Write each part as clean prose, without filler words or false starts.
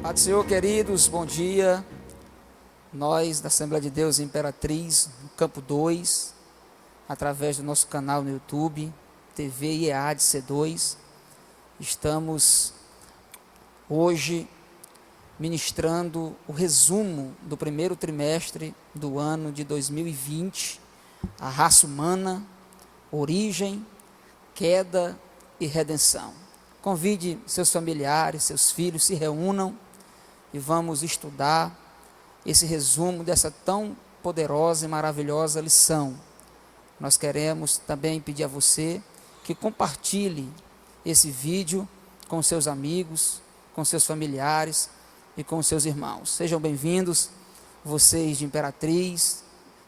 Paz do Senhor, queridos, bom dia. Nós da Assembleia de Deus Imperatriz, no Campo 2, através do nosso canal no YouTube, TV IEAD C2, estamos hoje ministrando o resumo do primeiro trimestre do ano de 2020, a raça humana, origem, queda e redenção. Convide seus familiares, seus filhos, se reúnam e vamos estudar esse resumo dessa tão poderosa e maravilhosa lição. Nós queremos também pedir a você que compartilhe esse vídeo com seus amigos, com seus familiares e com seus irmãos. Sejam bem-vindos, vocês de Imperatriz,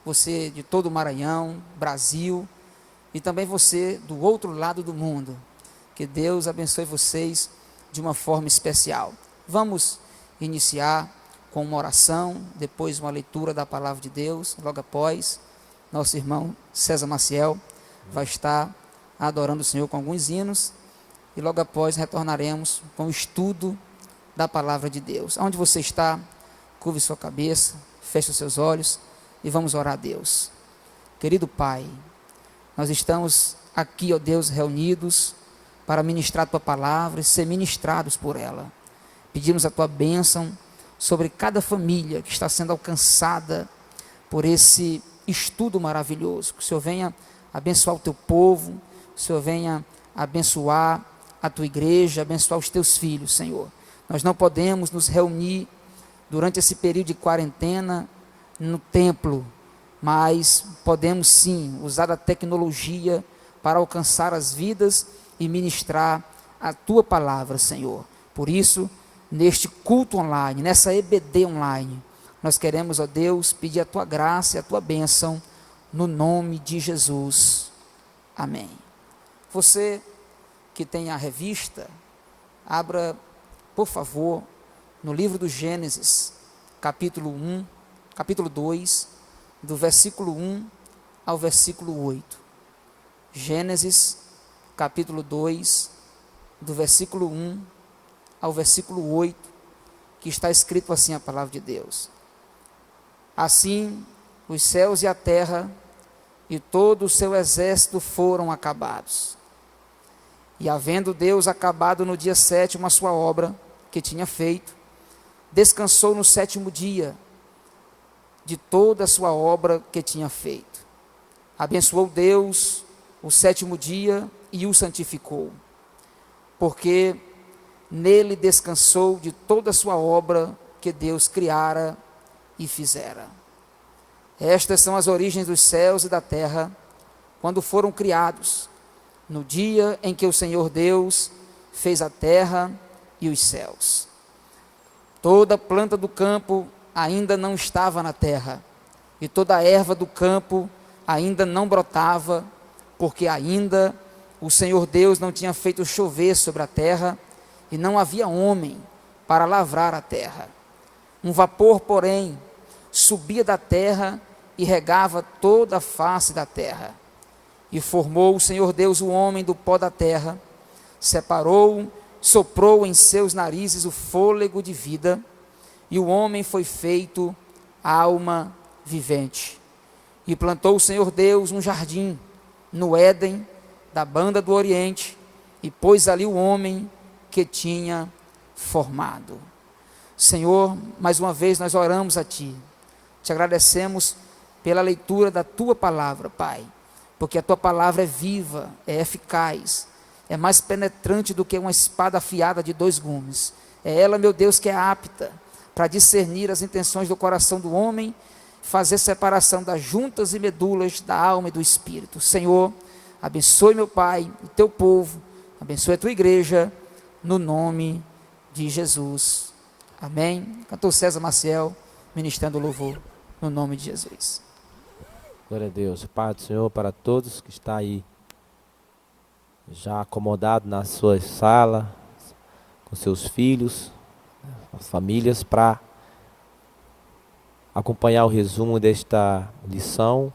você de todo o Maranhão, Brasil, e também você do outro lado do mundo. Que Deus abençoe vocês de uma forma especial. Vamos iniciar com uma oração, depois uma leitura da palavra de Deus. Logo após, nosso irmão César Maciel vai estar adorando o Senhor com alguns hinos, e logo após retornaremos com o estudo da palavra de Deus. Onde você está, curve sua cabeça, feche os seus olhos e vamos orar a Deus. Querido Pai, nós estamos aqui, ó Deus, reunidos para ministrar a Tua palavra e ser ministrados por ela. Pedimos a Tua bênção sobre cada família que está sendo alcançada por esse estudo maravilhoso. Que o Senhor venha abençoar o Teu povo, que o Senhor venha abençoar a Tua igreja, abençoar os Teus filhos, Senhor. Nós não podemos nos reunir durante esse período de quarentena no templo, mas podemos sim usar a tecnologia para alcançar as vidas e ministrar a Tua palavra, Senhor. Por isso, neste culto online, nessa EBD online, nós queremos, ó Deus, pedir a Tua graça e a Tua bênção, no nome de Jesus. Amém. Você que tem a revista, abra, por favor, no livro do Gênesis, capítulo 2, do versículo 1 ao versículo 8. Gênesis, capítulo 2, do versículo 1 ao versículo 8, que está escrito assim a palavra de Deus. Assim, os céus e a terra e todo o seu exército foram acabados. E havendo Deus acabado no dia 7º a sua obra que tinha feito, descansou no 7º dia de toda a sua obra que tinha feito. Abençoou Deus o 7º dia e o santificou, porque nele descansou de toda a sua obra que Deus criara e fizera. Estas são as origens dos céus e da terra, quando foram criados, no dia em que o Senhor Deus fez a terra e os céus. Toda planta do campo ainda não estava na terra, e toda a erva do campo ainda não brotava, porque ainda o Senhor Deus não tinha feito chover sobre a terra, e não havia homem para lavrar a terra. Um vapor, porém, subia da terra e regava toda a face da terra. E formou o Senhor Deus o homem do pó da terra, separou-o, soprou em seus narizes o fôlego de vida, e o homem foi feito alma vivente. E plantou o Senhor Deus um jardim no Éden, da banda do Oriente, e pôs ali o homem que tinha formado. Senhor, mais uma vez nós oramos a Ti, te agradecemos pela leitura da Tua palavra, Pai, porque a Tua palavra é viva, é eficaz, é mais penetrante do que uma espada afiada de 2 gumes. É ela, meu Deus, que é apta para discernir as intenções do coração do homem, fazer separação das juntas e medulas da alma e do espírito. Senhor, abençoe, meu Pai, o Teu povo, abençoe a Tua igreja, no nome de Jesus. Amém. Cantor César Maciel, ministrando louvor, no nome de Jesus. Glória a Deus. Pai do Senhor para todos que está aí já acomodado na sua sala, com seus filhos, as famílias, para acompanhar o resumo desta lição.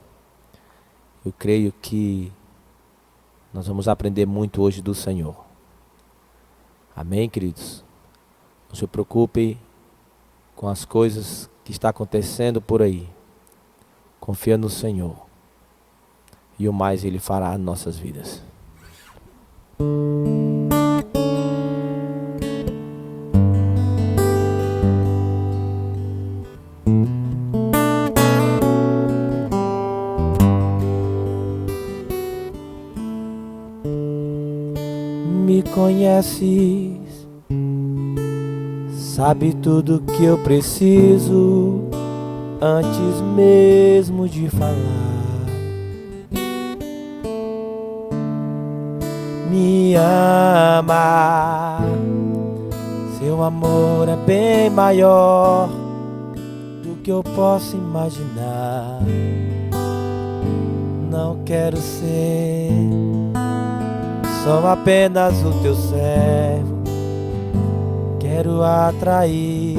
Eu creio que nós vamos aprender muito hoje do Senhor. Amém, queridos? Não se preocupe com as coisas que está acontecendo por aí. Confia no Senhor. E o mais Ele fará em nossas vidas. Me conheces, sabe tudo que eu preciso antes mesmo de falar. Me ama, seu amor é bem maior do que eu posso imaginar. Não quero ser só apenas o teu servo, quero atrair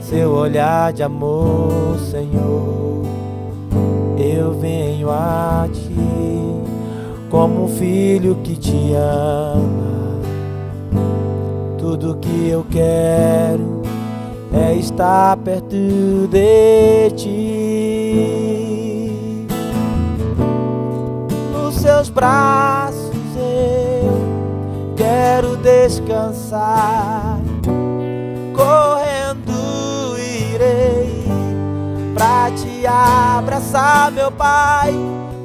seu olhar de amor, Senhor. Eu venho a ti como um filho que te ama. Tudo que eu quero é estar perto de ti. Nos seus braços eu quero descansar. Correndo irei pra te abraçar, meu Pai.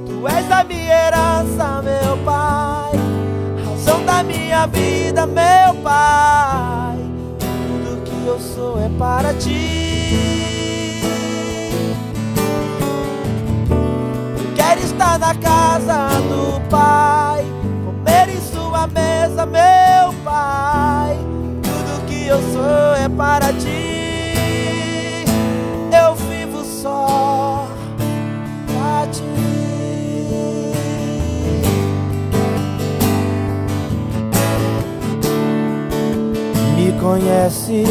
Tu és a minha herança, meu Pai, razão da minha vida, meu Pai. Tudo que eu sou é para ti. Quero estar na casa do Pai, comer em sua mesa, meu Pai. Tudo que eu sou é para ti. Eu vivo só pra ti. Me conheces,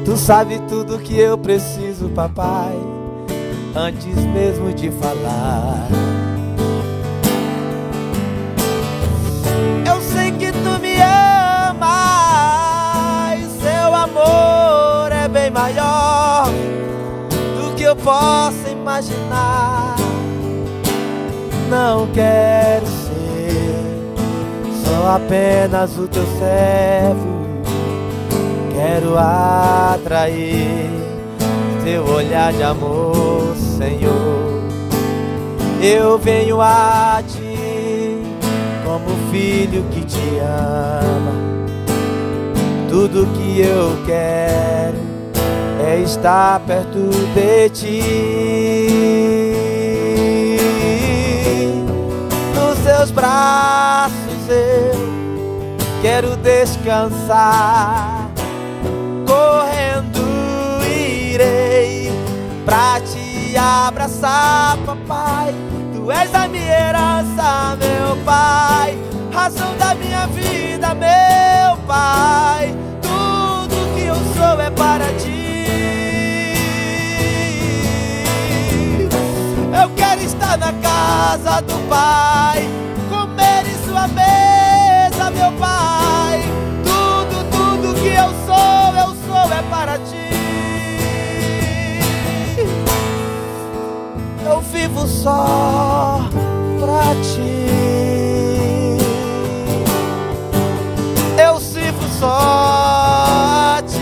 tu sabe tudo que eu preciso, papai, antes mesmo de falar. Eu sei que tu me amas, seu amor é bem maior do que eu possa imaginar. Não quero ser só apenas o teu servo, quero atrair teu olhar de amor, Senhor. Eu venho a ti como filho que te ama. Tudo que eu quero é estar perto de ti. Nos seus braços eu quero descansar. Correndo irei pra te abraçar, papai. Tu és a minha herança, meu Pai, razão da minha vida, meu Pai. Tudo que eu sou é para ti. Eu quero estar na casa do Pai, comer em sua mesa, meu Pai. Tudo que eu sou é para ti. Eu vivo só pra ti. Eu sirvo só a ti.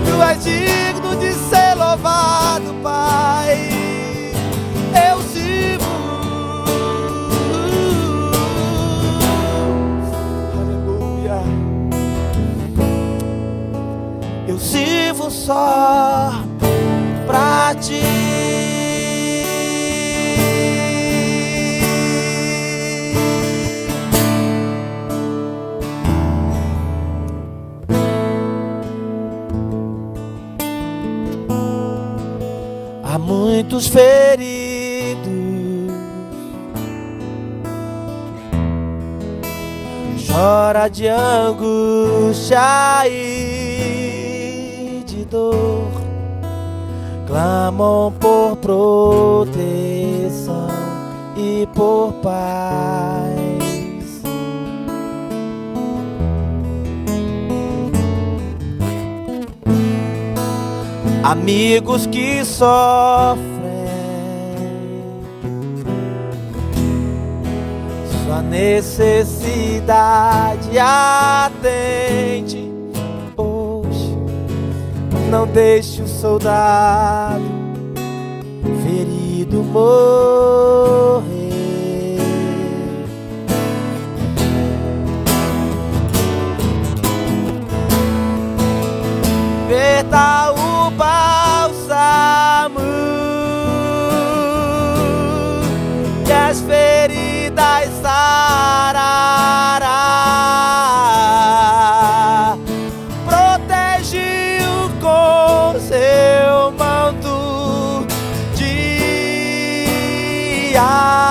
Tu és digno de ser louvado, Pai. Eu sirvo. Aleluia. Eu sirvo só pra ti. Há muitos feridos, chora de angústia e de dor, clamam por proteção e por paz. amigos que sofrem, sua necessidade atende. Hoje não deixe o soldado ferido morrer. Verta o bálsamo e as feridas sarará. Protege-o com seu manto de amor.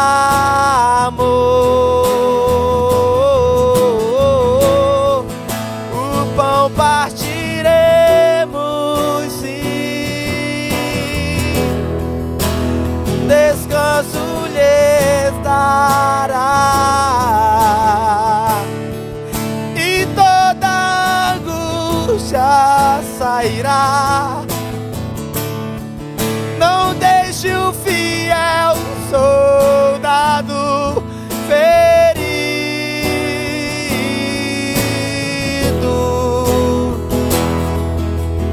O pão partiremos, sim, descanso lhes dará, e toda angústia sairá. Não deixe o fiel soldado ferido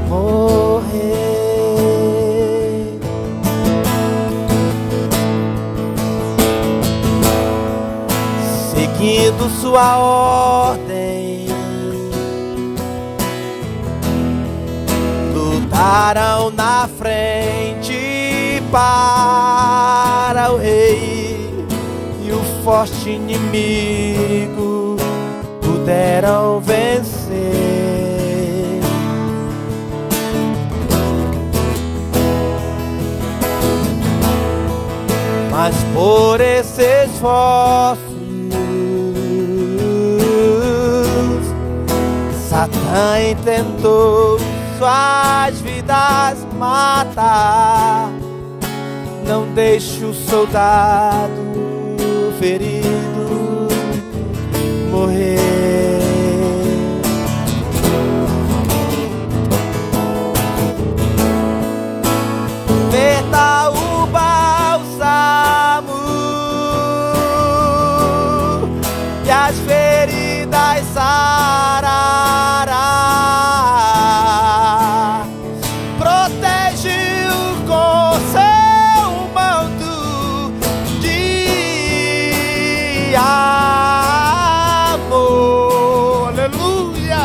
morrer. Seguindo sua ordem, lutaram na frente para o rei, e o forte inimigo puderam vencer. Mas por esse esforço Satã intentou suas vidas matar. Não deixe o soldado ferido morrer. Verta o bálsamo e as feridas sarará. Protege-o com seu manto de amor. Aleluia.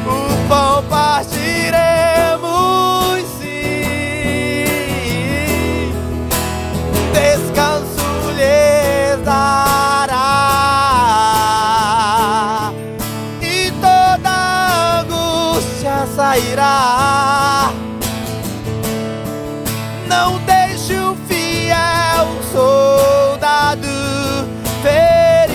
O pão partiremos, sim, descanso lhes dará, e toda angústia sairá. Não deixe o fiel soldado ferido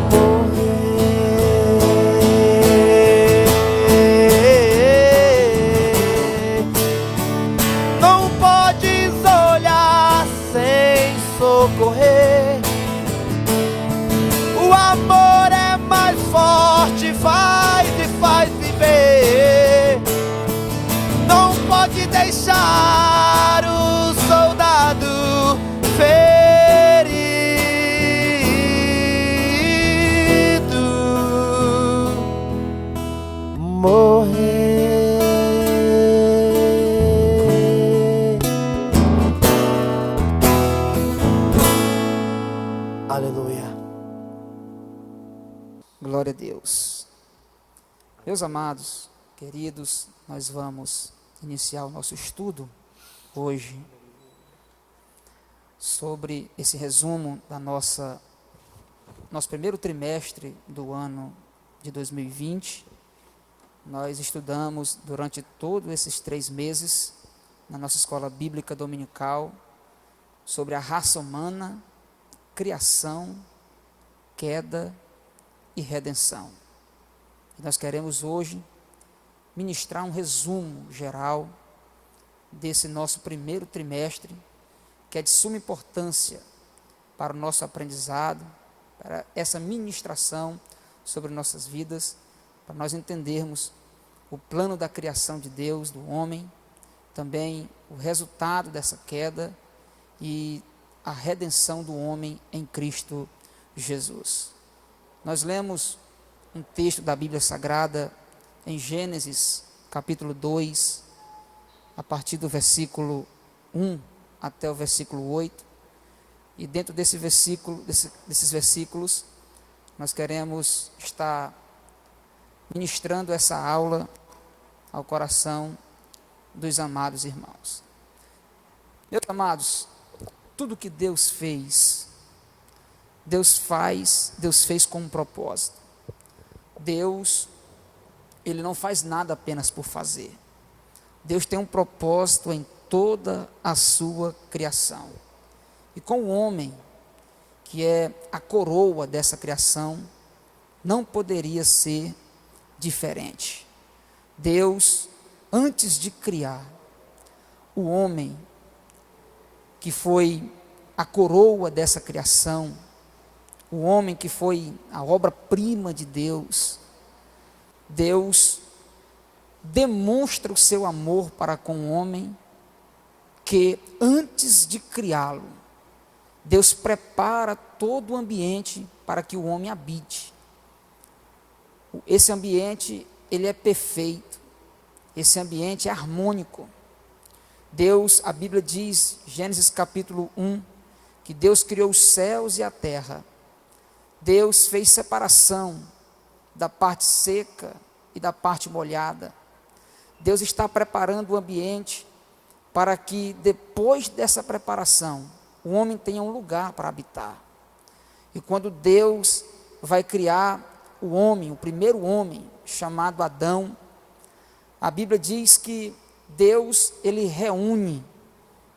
morrer. Não podes olhar sem socorrer. O amor é mais forte, faz e faz viver. Não pode deixar o soldado ferido morrer. Aleluia. Glória a Deus. Meus amados, queridos, nós vamos iniciar o nosso estudo hoje sobre esse resumo da nosso primeiro trimestre do ano de 2020. Nós estudamos durante todos esses 3 meses na nossa escola bíblica dominical sobre a raça humana, criação, queda e redenção. E nós queremos hoje ministrar um resumo geral desse nosso primeiro trimestre, que é de suma importância para o nosso aprendizado, para essa ministração sobre nossas vidas, para nós entendermos o plano da criação de Deus, do homem, também o resultado dessa queda e a redenção do homem em Cristo Jesus. Nós lemos um texto da Bíblia Sagrada em Gênesis, capítulo 2, a partir do versículo 1 até o versículo 8, e dentro desses versículos, nós queremos estar ministrando essa aula ao coração dos amados irmãos. Meus amados, tudo que Deus fez, Deus fez com um propósito. Deus, Ele não faz nada apenas por fazer. Deus tem um propósito em toda a sua criação. E com o homem, que é a coroa dessa criação, não poderia ser diferente. Deus, antes de criar o homem, que foi a coroa dessa criação, o homem que foi a obra-prima de Deus, Deus demonstra o seu amor para com o homem, que antes de criá-lo, Deus prepara todo o ambiente para que o homem habite. Esse ambiente, ele é perfeito, esse ambiente é harmônico. Deus, a Bíblia diz, Gênesis capítulo 1, que Deus criou os céus e a terra. Deus fez separação da parte seca e da parte molhada. Deus está preparando o ambiente para que depois dessa preparação, o homem tenha um lugar para habitar. E quando Deus vai criar o homem, o primeiro homem, chamado Adão, a Bíblia diz que Deus, ele reúne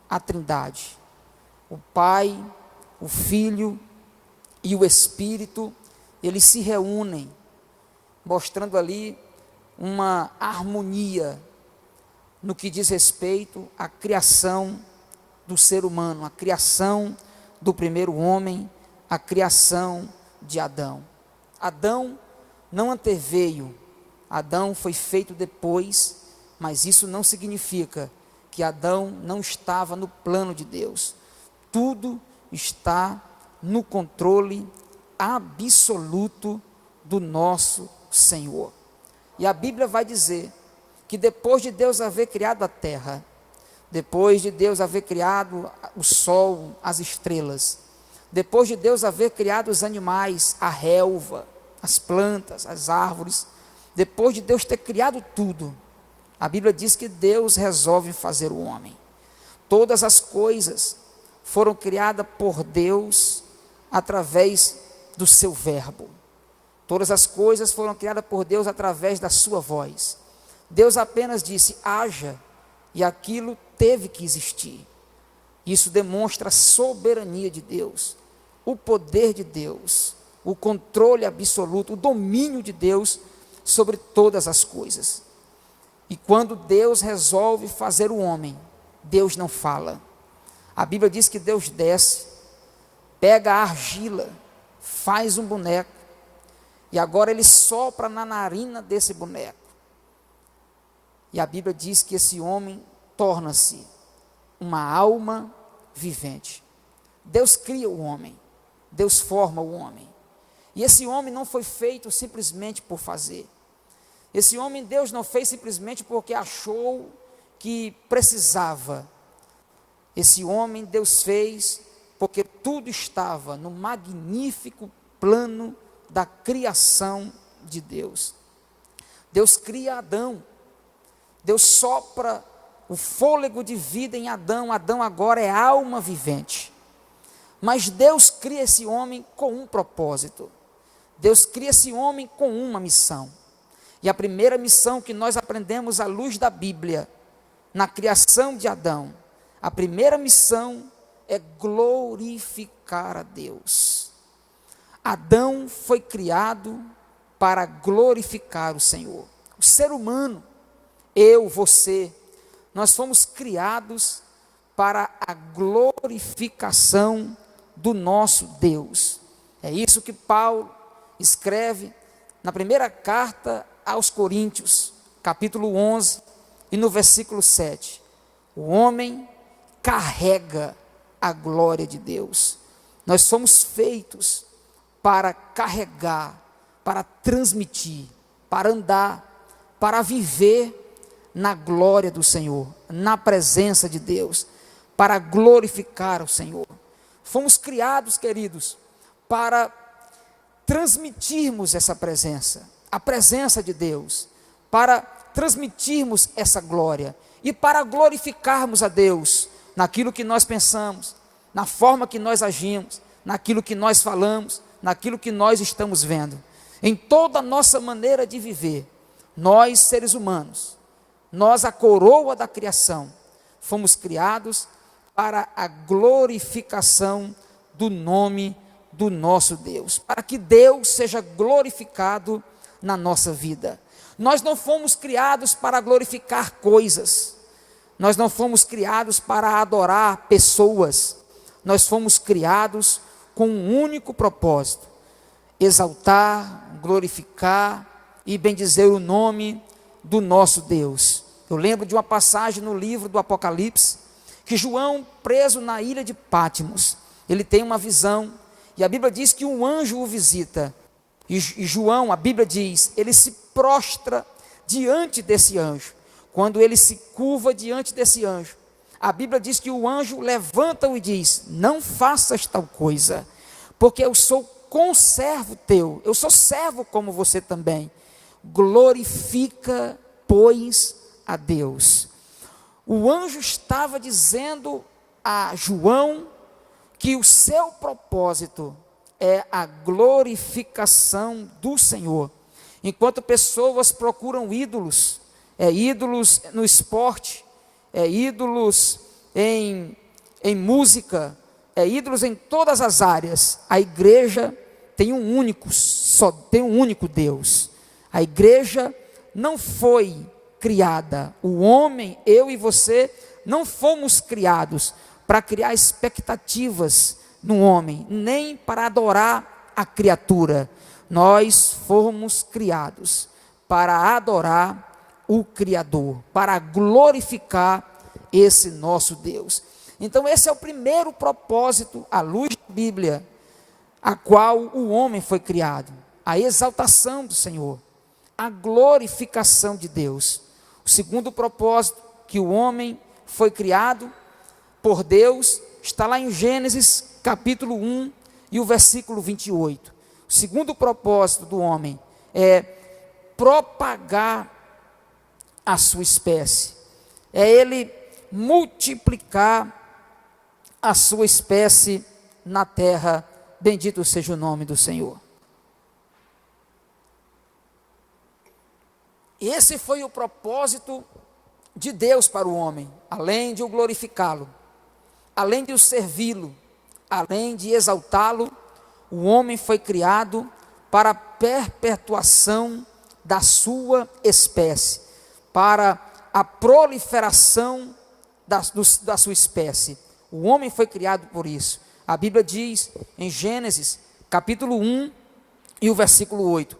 a Trindade, o Pai, o Filho e o Espírito, eles se reúnem, mostrando ali uma harmonia no que diz respeito à criação do ser humano, a criação do primeiro homem, a criação de Adão. Adão não anteveio, Adão foi feito depois, mas isso não significa que Adão não estava no plano de Deus. Tudo está no controle absoluto do nosso Senhor. E a Bíblia vai dizer que depois de Deus haver criado a terra, depois de Deus haver criado o sol, as estrelas, depois de Deus haver criado os animais, a relva, as plantas, as árvores, depois de Deus ter criado tudo, a Bíblia diz que Deus resolve fazer o homem. Todas as coisas foram criadas por Deus através do seu verbo. Todas as coisas foram criadas por Deus através da sua voz. Deus apenas disse, haja, e aquilo teve que existir. Isso demonstra a soberania de Deus, o poder de Deus, o controle absoluto, o domínio de Deus sobre todas as coisas. E quando Deus resolve fazer o homem, Deus não fala. A Bíblia diz que Deus desce, pega a argila, faz um boneco, e agora ele sopra na narina desse boneco. E a Bíblia diz que esse homem torna-se uma alma vivente. Deus cria o homem, Deus forma o homem. E esse homem não foi feito simplesmente por fazer. Esse homem Deus não fez simplesmente porque achou que precisava. Esse homem Deus fez porque tudo estava no magnífico plano da criação de Deus. Deus cria Adão. Deus sopra o fôlego de vida em Adão. Adão agora é alma vivente. Mas Deus cria esse homem com um propósito. Deus cria esse homem com uma missão. E a primeira missão que nós aprendemos à luz da Bíblia, na criação de Adão, a primeira missão é glorificar a Deus. Adão foi criado para glorificar o Senhor. O ser humano, eu, você, nós fomos criados para a glorificação do nosso Deus. É isso que Paulo escreve na primeira carta aos Coríntios, capítulo 11, e no versículo 7. O homem carrega a glória de Deus. Nós somos feitos para carregar, para transmitir, para andar, para viver na glória do Senhor, na presença de Deus, para glorificar o Senhor. Fomos criados, queridos, para transmitirmos essa presença, a presença de Deus, para transmitirmos essa glória e para glorificarmos a Deus naquilo que nós pensamos, na forma que nós agimos, naquilo que nós falamos, naquilo que nós estamos vendo, em toda a nossa maneira de viver. Nós, seres humanos, nós, a coroa da criação, fomos criados para a glorificação do nome do nosso Deus, para que Deus seja glorificado na nossa vida. Nós não fomos criados para glorificar coisas, nós não fomos criados para adorar pessoas, nós fomos criados com um único propósito: exaltar, glorificar e bendizer o nome do nosso Deus. Eu lembro de uma passagem no livro do Apocalipse, que João, preso na ilha de Patmos, ele tem uma visão, e a Bíblia diz que um anjo o visita, e João, a Bíblia diz, ele se prostra diante desse anjo. Quando ele se curva diante desse anjo, a Bíblia diz que o anjo levanta-o e diz: não faças tal coisa, porque eu sou conservo teu, eu sou servo como você também. Glorifica, pois, a Deus. O anjo estava dizendo a João que o seu propósito é a glorificação do Senhor. Enquanto pessoas procuram ídolos, ídolos no esporte, ídolos em música, ídolos em todas as áreas, a igreja tem um único Deus. A igreja não foi criada, o homem, eu e você, não fomos criados para criar expectativas no homem, nem para adorar a criatura. Nós fomos criados para adorar o Criador, para glorificar esse nosso Deus. Então esse é o primeiro propósito, à luz da Bíblia, a qual o homem foi criado: a exaltação do Senhor, a glorificação de Deus. O segundo propósito que o homem foi criado por Deus está lá em Gênesis capítulo 1 e o versículo 28. O segundo propósito do homem é propagar a sua espécie, é ele multiplicar a sua espécie na terra. Bendito seja o nome do Senhor. Esse foi o propósito de Deus para o homem, além de o glorificá-lo, além de o servi-lo, além de exaltá-lo. O homem foi criado para a perpetuação da sua espécie, para a proliferação da sua espécie. O homem foi criado por isso. A Bíblia diz em Gênesis capítulo 1 e o versículo 8: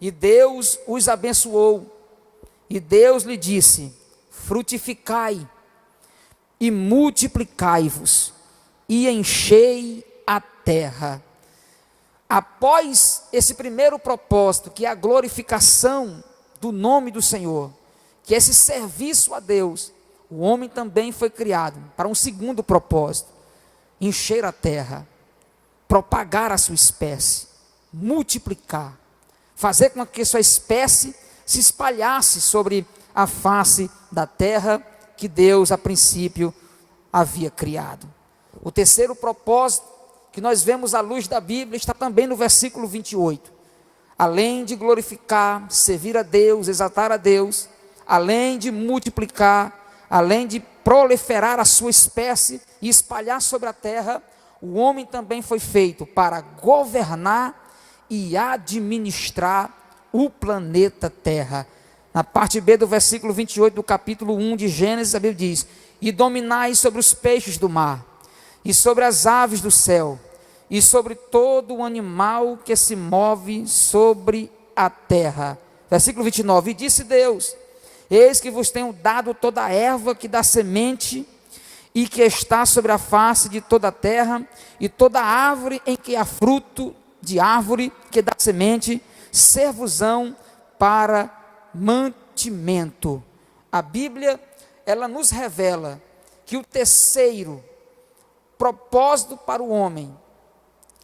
e Deus os abençoou, e Deus lhe disse: frutificai e multiplicai-vos e enchei a terra. Após esse primeiro propósito, que é a glorificação do nome do Senhor, que é esse serviço a Deus, o homem também foi criado para um segundo propósito: encher a terra, propagar a sua espécie, multiplicar, fazer com que sua espécie se espalhasse sobre a face da terra que Deus a princípio havia criado. O terceiro propósito que nós vemos à luz da Bíblia está também no versículo 28. Além de glorificar, servir a Deus, exaltar a Deus, além de multiplicar, além de proliferar a sua espécie e espalhar sobre a terra, o homem também foi feito para governar e administrar o planeta Terra. Na parte B do versículo 28 do capítulo 1 de Gênesis, a Bíblia diz: e dominai sobre os peixes do mar, e sobre as aves do céu, e sobre todo o animal que se move sobre a terra. Versículo 29, e disse Deus, eis que vos tenho dado toda a erva que dá semente, e que está sobre a face de toda a terra, e toda árvore em que há fruto de árvore que dá semente, servosão para mantimento. A Bíblia, ela nos revela que o terceiro propósito para o homem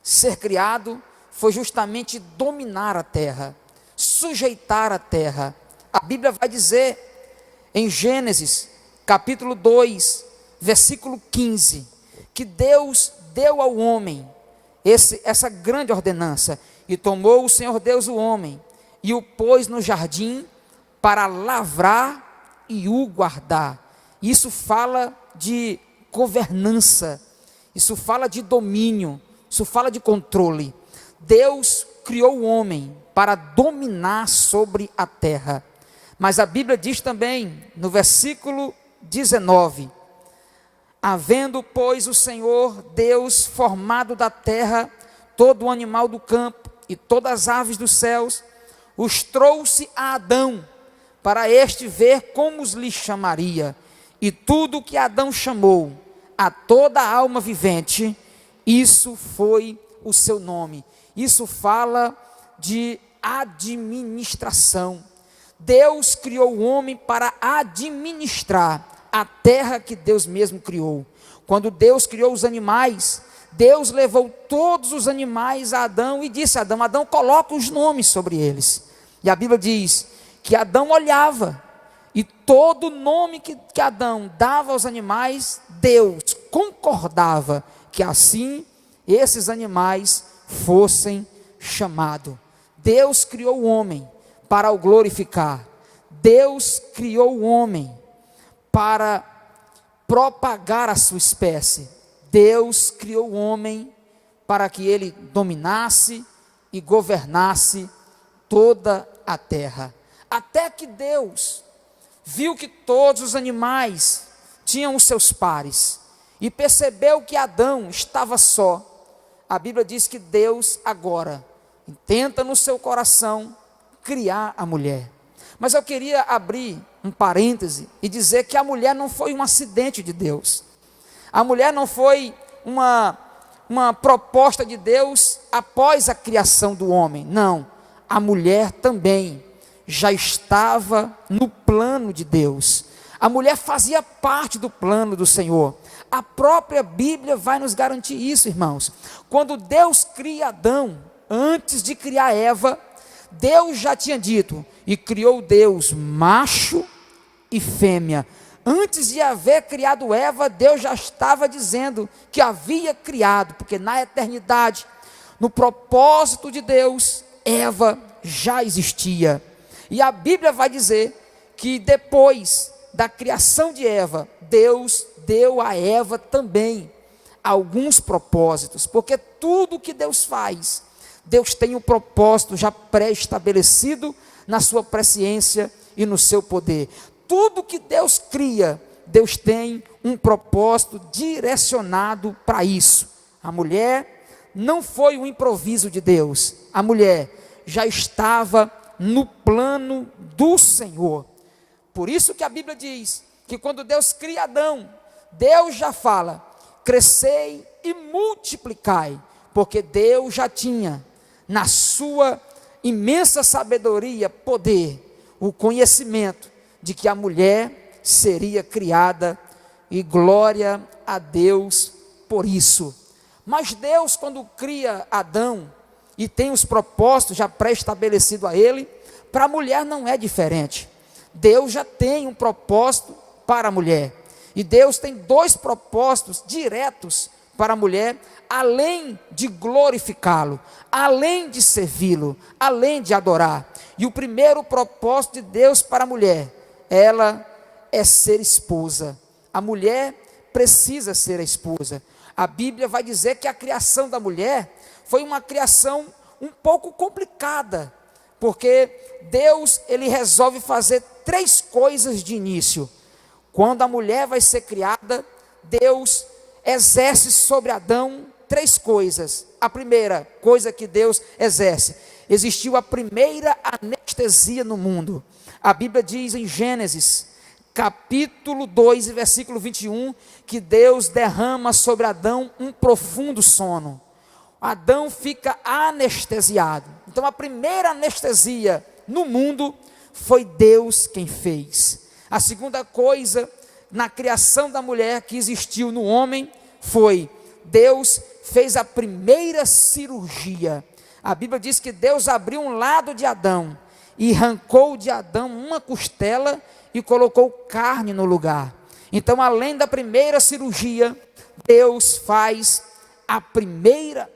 ser criado foi justamente dominar a terra, sujeitar a terra. A Bíblia vai dizer em Gênesis, capítulo 2, versículo 15, que Deus deu ao homem essa grande ordenança, e tomou o Senhor Deus o homem, e o pôs no jardim para lavrar e o guardar. Isso fala de governança, isso fala de domínio, isso fala de controle. Deus criou o homem para dominar sobre a terra, mas a Bíblia diz também, no versículo 19, havendo, pois, o Senhor Deus formado da terra todo o animal do campo e todas as aves dos céus, os trouxe a Adão, para este ver como os lhe chamaria. E tudo que Adão chamou a toda a alma vivente, isso foi o seu nome. Isso fala de administração. Deus criou o homem para administrar a terra que Deus mesmo criou. Quando Deus criou os animais, Deus levou todos os animais a Adão e disse a Adão, Adão, coloca os nomes sobre eles. E a Bíblia diz que Adão olhava, e todo nome que Adão dava aos animais, Deus concordava que assim esses animais fossem chamados. Deus criou o homem para o glorificar. Deus criou o homem para propagar a sua espécie. Deus criou o homem para que ele dominasse e governasse toda a terra. Até que Deus viu que todos os animais tinham os seus pares e percebeu que Adão estava só. A Bíblia diz que Deus agora intenta no seu coração criar a mulher. Mas eu queria abrir um parêntese e dizer que a mulher não foi um acidente de Deus. A mulher não foi uma proposta de Deus após a criação do homem. Não, a mulher também já estava no plano de Deus. A mulher fazia parte do plano do Senhor. A própria Bíblia vai nos garantir isso, irmãos. Quando Deus cria Adão, antes de criar Eva, Deus já tinha dito, e criou Deus macho e fêmea. Antes de haver criado Eva, Deus já estava dizendo que havia criado, porque na eternidade, no propósito de Deus, Eva já existia. E a Bíblia vai dizer que depois da criação de Eva, Deus deu a Eva também alguns propósitos, porque tudo que Deus faz, Deus tem um propósito já pré-estabelecido na sua presciência e no seu poder. Tudo que Deus cria, Deus tem um propósito direcionado para isso. A mulher não foi um improviso de Deus. A mulher já estava no plano do Senhor. Por isso que a Bíblia diz que quando Deus cria Adão, Deus já fala, crescei e multiplicai, porque Deus já tinha, na sua imensa sabedoria, poder, o conhecimento de que a mulher seria criada, e glória a Deus por isso. Mas Deus, quando cria Adão, e tem os propósitos já pré-estabelecidos a ele, para a mulher não é diferente. Deus já tem um propósito para a mulher, e Deus tem dois propósitos diretos para a mulher, além de glorificá-lo, além de servi-lo, além de adorar. E o primeiro propósito de Deus para a mulher, ela é ser esposa. A mulher precisa ser a esposa. A Bíblia vai dizer que a criação da mulher foi uma criação um pouco complicada, porque Deus, ele resolve fazer três coisas de início. Quando a mulher vai ser criada, Deus exerce sobre Adão 3 coisas. A primeira coisa que Deus exerce: existiu a primeira anestesia no mundo. A Bíblia diz em Gênesis, capítulo 2, versículo 21, que Deus derrama sobre Adão um profundo sono. Adão fica anestesiado. Então a primeira anestesia no mundo foi Deus quem fez. A segunda coisa na criação da mulher que existiu no homem foi: Deus fez a primeira cirurgia. A Bíblia diz que Deus abriu um lado de Adão e arrancou de Adão uma costela e colocou carne no lugar. Então, além da primeira cirurgia, Deus faz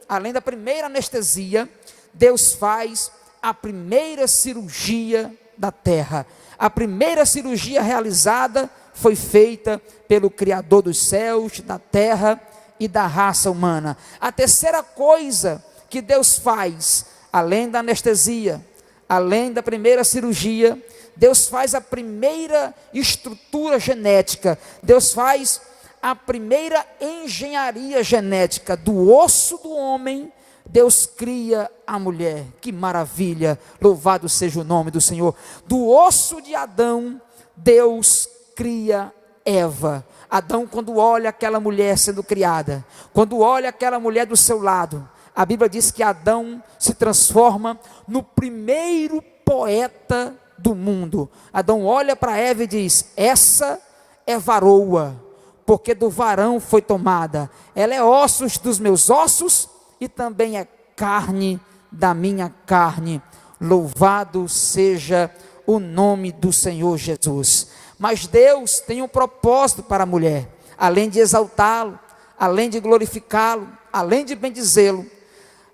além da primeira anestesia, Deus faz a primeira cirurgia da terra. A primeira cirurgia realizada foi feita pelo Criador dos céus, da terra e da raça humana. A terceira coisa que Deus faz, além da anestesia, além da primeira cirurgia, Deus faz a primeira estrutura genética. Deus faz a primeira engenharia genética. Do osso do homem, Deus cria a mulher. Que maravilha, louvado seja o nome do Senhor. Do osso de Adão, Deus cria Eva. Adão, quando olha aquela mulher sendo criada, quando olha aquela mulher do seu lado, a Bíblia diz que Adão se transforma no primeiro poeta do mundo. Adão olha para Eva e diz: essa é varoa, porque do varão foi tomada. Ela é ossos dos meus ossos e também é carne da minha carne. Louvado seja o nome do Senhor Jesus. Mas Deus tem um propósito para a mulher. Além de exaltá-lo, além de glorificá-lo, além de bendizê-lo,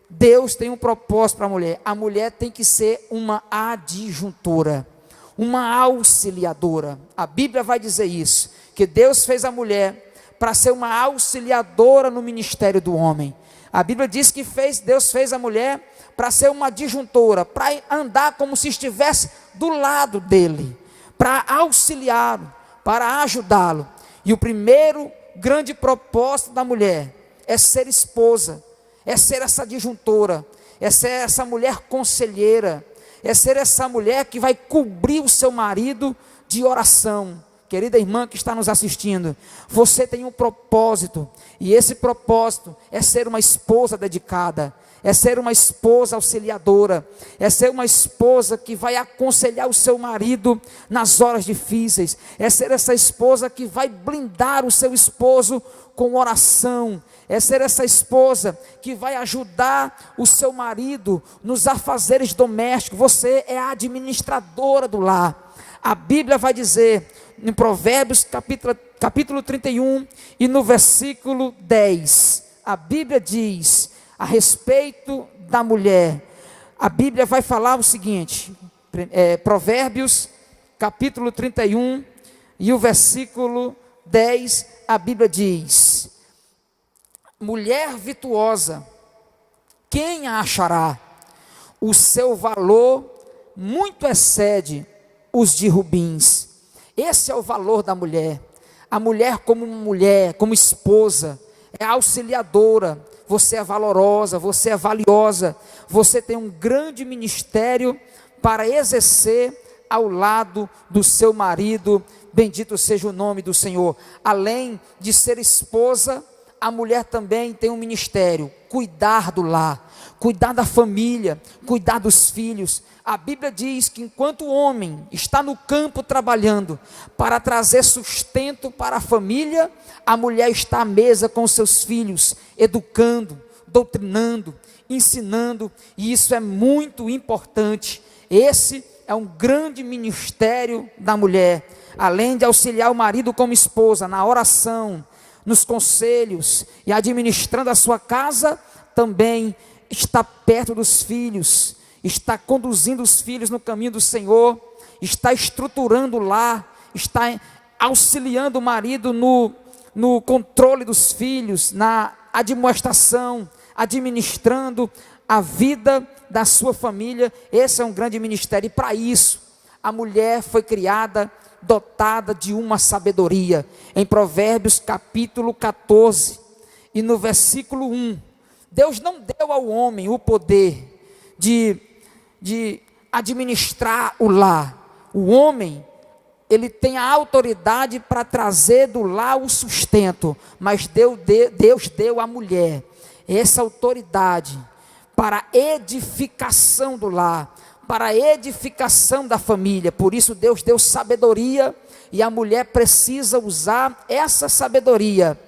Deus tem um propósito para a mulher. A mulher tem que ser uma adjuntora, uma auxiliadora. A Bíblia vai dizer isso, que Deus fez a mulher para ser uma auxiliadora no ministério do homem. A Bíblia diz que Deus fez a mulher para ser uma adjuntora, para andar como se estivesse do lado dele, para auxiliá-lo, para ajudá-lo. E o primeiro grande propósito da mulher é ser esposa, é ser essa adjuntora, é ser essa mulher conselheira, é ser essa mulher que vai cobrir o seu marido de oração. Querida irmã que está nos assistindo, você tem um propósito, e esse propósito é ser uma esposa dedicada, é ser uma esposa auxiliadora, é ser uma esposa que vai aconselhar o seu marido nas horas difíceis, é ser essa esposa que vai blindar o seu esposo com oração, é ser essa esposa que vai ajudar o seu marido nos afazeres domésticos. Você é a administradora do lar. A Bíblia vai dizer em Provérbios capítulo 31 e no versículo 10, a Bíblia diz a respeito da mulher. A Bíblia vai falar o seguinte, Provérbios capítulo 31 e o versículo 10, a Bíblia diz: mulher virtuosa, quem a achará? O seu valor muito excede os de rubins. Esse é o valor da mulher. A mulher, como esposa, é auxiliadora. Você é valorosa, você é valiosa, você tem um grande ministério para exercer ao lado do seu marido. Bendito seja o nome do Senhor. Além de ser esposa, a mulher também tem um ministério: cuidar do lar, cuidar da família, cuidar dos filhos. A Bíblia diz que enquanto o homem está no campo trabalhando para trazer sustento para a família, a mulher está à mesa com seus filhos, educando, doutrinando, ensinando, e isso é muito importante. Esse é um grande ministério da mulher. Além de auxiliar o marido como esposa na oração, nos conselhos e administrando a sua casa, também está perto dos filhos, está conduzindo os filhos no caminho do Senhor, está estruturando o lar, está auxiliando o marido no controle dos filhos, na admoestação, administrando a vida da sua família. Esse é um grande ministério, e para isso a mulher foi criada dotada de uma sabedoria. Em Provérbios capítulo 14 e no versículo 1, Deus não deu ao homem o poder de administrar o lar. O homem, ele tem a autoridade para trazer do lar o sustento, mas Deus deu à mulher essa autoridade para a edificação do lar, para a edificação da família. Por isso Deus deu sabedoria, e a mulher precisa usar essa sabedoria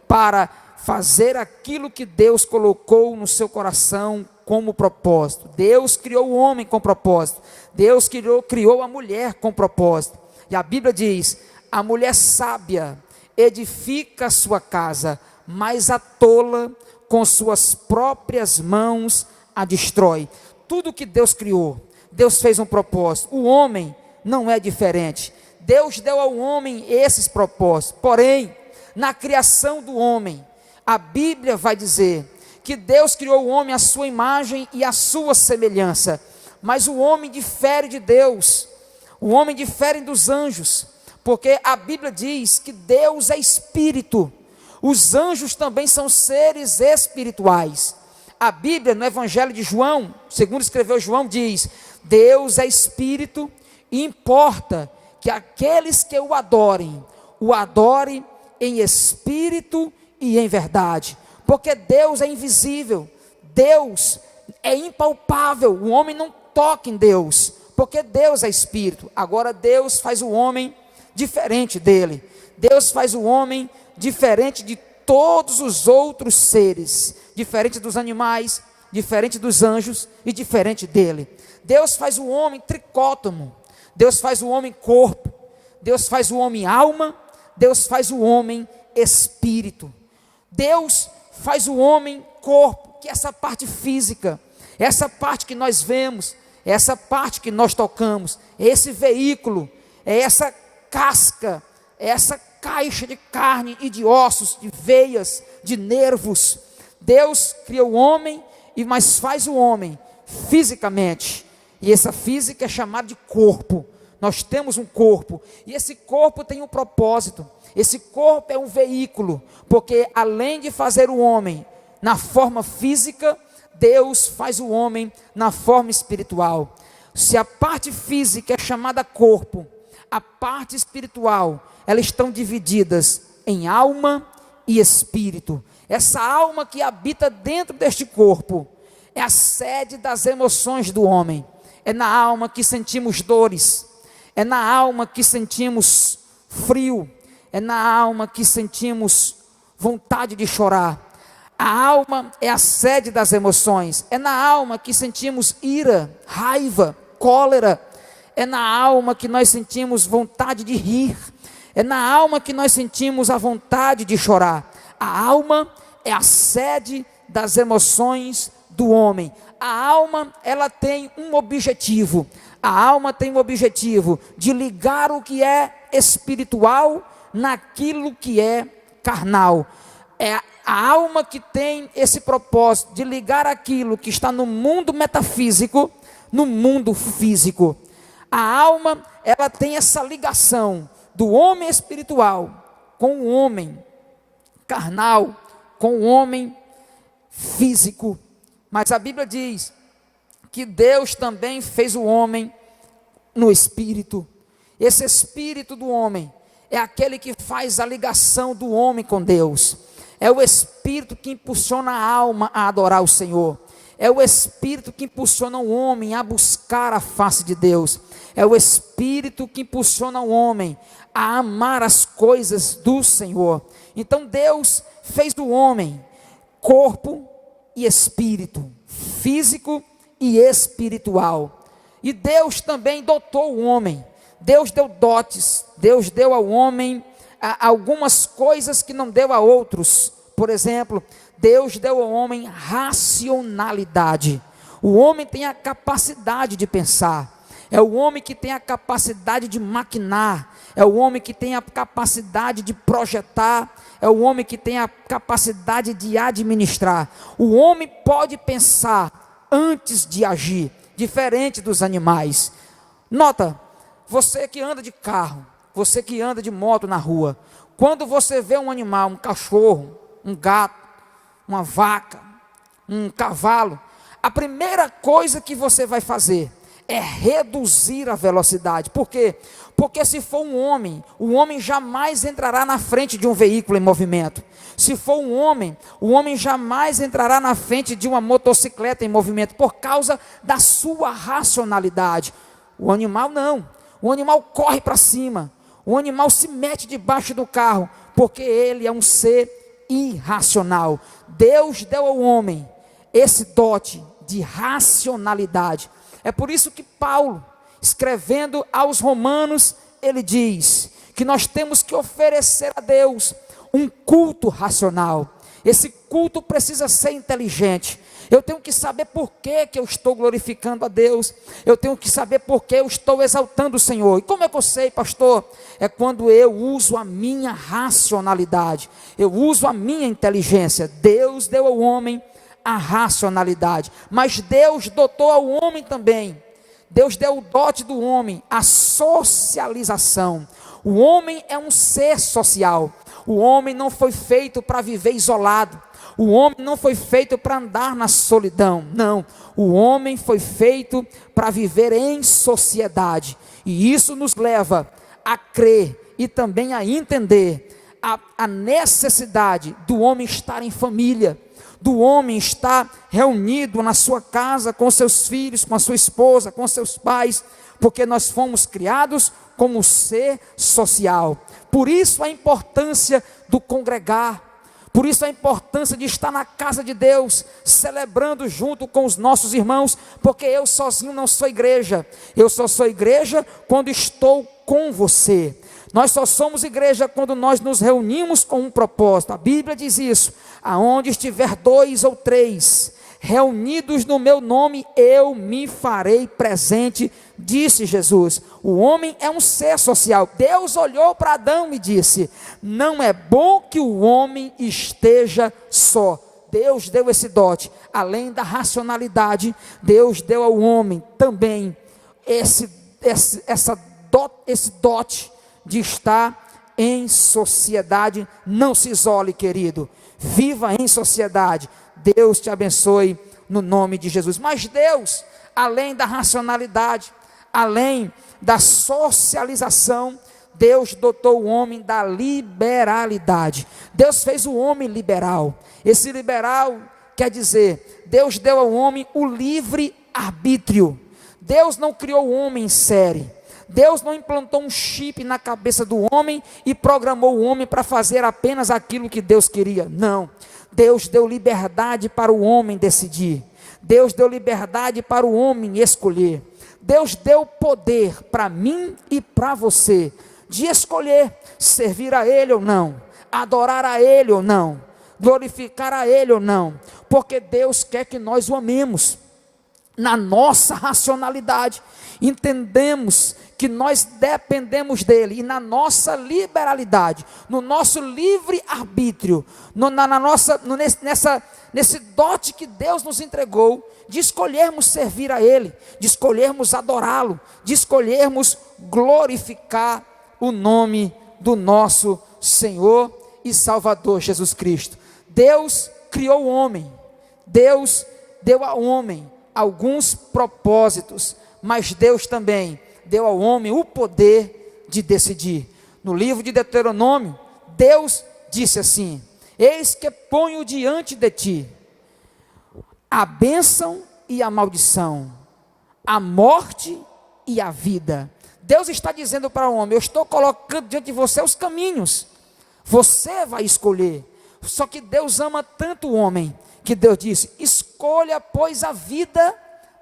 para fazer aquilo que Deus colocou no seu coração como propósito. Deus criou o homem com propósito. Deus criou a mulher com propósito. E a Bíblia diz: a mulher sábia edifica a sua casa, mas a tola com suas próprias mãos a destrói. Tudo que Deus criou, Deus fez um propósito. O homem não é diferente. Deus deu ao homem esses propósitos. Porém, na criação do homem, a Bíblia vai dizer que Deus criou o homem à sua imagem e à sua semelhança. Mas o homem difere de Deus. O homem difere dos anjos, porque a Bíblia diz que Deus é espírito. Os anjos também são seres espirituais. A Bíblia, no Evangelho de João, segundo escreveu João, diz: Deus é espírito e importa que aqueles que o adorem em espírito e em verdade. Porque Deus é invisível, Deus é impalpável, o homem não toca em Deus, porque Deus é espírito. Agora Deus faz o homem diferente dele. Deus faz o homem diferente de todos os outros seres, diferente dos animais, diferente dos anjos e diferente dele. Deus faz o homem tricótomo. Deus faz o homem corpo. Deus faz o homem alma. Deus faz o homem espírito. Deus faz o homem corpo, que é essa parte física, essa parte que nós vemos, essa parte que nós tocamos, esse veículo, é essa casca, é essa caixa de carne e de ossos, de veias, de nervos. Deus criou o homem, mas faz o homem fisicamente, e essa física é chamada de corpo. Nós temos um corpo, e esse corpo tem um propósito. Esse corpo é um veículo, porque além de fazer o homem na forma física, Deus faz o homem na forma espiritual. Se a parte física é chamada corpo, a parte espiritual, elas estão divididas em alma e espírito. Essa alma que habita dentro deste corpo é a sede das emoções do homem. É na alma que sentimos dores, é na alma que sentimos frio, é na alma que sentimos vontade de chorar. A alma é a sede das emoções, é na alma que sentimos ira, raiva, cólera, é na alma que nós sentimos vontade de rir, é na alma que nós sentimos a vontade de chorar. A alma é a sede das emoções do homem. A alma, ela tem um objetivo. A alma tem o objetivo de ligar o que é espiritual naquilo que é carnal. É a alma que tem esse propósito de ligar aquilo que está no mundo metafísico no mundo físico. A alma, ela tem essa ligação do homem espiritual com o homem carnal, com o homem físico. Mas a Bíblia diz que Deus também fez o homem no espírito. Esse espírito do homem é aquele que faz a ligação do homem com Deus. É o espírito que impulsiona a alma a adorar o Senhor. É o espírito que impulsiona o homem a buscar a face de Deus. É o espírito que impulsiona o homem a amar as coisas do Senhor. Então Deus fez do homem corpo e espírito, físico e espiritual. E Deus também dotou o homem. Deus deu dotes. Deus deu ao homem algumas coisas que não deu a outros. Por exemplo, Deus deu ao homem racionalidade. O homem tem a capacidade de pensar. É o homem que tem a capacidade de maquinar. É o homem que tem a capacidade de projetar. É o homem que tem a capacidade de administrar. O homem pode pensar antes de agir, diferente dos animais. Nota, você que anda de carro, você que anda de moto na rua, quando você vê um animal, um cachorro, um gato, uma vaca, um cavalo, a primeira coisa que você vai fazer é reduzir a velocidade. Por quê? Porque se for um homem, o homem jamais entrará na frente de um veículo em movimento. Se for um homem, o homem jamais entrará na frente de uma motocicleta em movimento, por causa da sua racionalidade. O animal não. O animal corre para cima. O animal se mete debaixo do carro, porque ele é um ser irracional. Deus deu ao homem esse dote de racionalidade. É por isso que Paulo, escrevendo aos Romanos, ele diz que nós temos que oferecer a Deus um culto racional. Esse culto precisa ser inteligente. Eu tenho que saber por que eu estou glorificando a Deus. Eu tenho que saber por que eu estou exaltando o Senhor. E como é que eu sei, pastor? É quando eu uso a minha racionalidade. Eu uso a minha inteligência. Deus deu ao homem a racionalidade, mas Deus dotou ao homem também. Deus deu o dote do homem, a socialização. O homem é um ser social. O homem não foi feito para viver isolado. O homem não foi feito para andar na solidão. Não, o homem foi feito para viver em sociedade. E isso nos leva a crer e também a entender a necessidade do homem estar em família, do homem estar reunido na sua casa, com seus filhos, com a sua esposa, com seus pais, porque nós fomos criados como ser social. Por isso a importância do congregar, por isso a importância de estar na casa de Deus, celebrando junto com os nossos irmãos, porque eu sozinho não sou igreja. Eu só sou igreja quando estou com você. Nós só somos igreja quando nós nos reunimos com um propósito. A Bíblia diz isso: aonde estiver 2 ou 3 reunidos no meu nome, eu me farei presente, disse Jesus. O homem é um ser social. Deus olhou para Adão e disse: não é bom que o homem esteja só. Deus deu esse dote. Além da racionalidade, Deus deu ao homem também esse dote de estar em sociedade. Não se isole, querido. Viva em sociedade. Deus te abençoe no nome de Jesus. Mas Deus, além da racionalidade, além da socialização, Deus dotou o homem da liberalidade. Deus fez o homem liberal. Esse liberal quer dizer, Deus deu ao homem o livre arbítrio. Deus não criou o homem em série. Deus não implantou um chip na cabeça do homem e programou o homem para fazer apenas aquilo que Deus queria. Não. Deus deu liberdade para o homem decidir. Deus deu liberdade para o homem escolher. Deus deu poder para mim e para você de escolher servir a Ele ou não, adorar a Ele ou não, glorificar a Ele ou não, porque Deus quer que nós o amemos. Na nossa racionalidade, entendemos que nós dependemos dele, e na nossa liberalidade, no nosso livre arbítrio, nesse dote que Deus nos entregou, de escolhermos servir a Ele, de escolhermos adorá-lo, de escolhermos glorificar o nome do nosso Senhor e Salvador Jesus Cristo. Deus criou o homem, Deus deu ao homem alguns propósitos, mas Deus também deu ao homem o poder de decidir. No livro de Deuteronômio, Deus disse assim: eis que ponho diante de ti a bênção e a maldição, a morte e a vida. Deus está dizendo para o homem: eu estou colocando diante de você os caminhos, você vai escolher. Só que Deus ama tanto o homem, que Deus disse: escolha, pois, a vida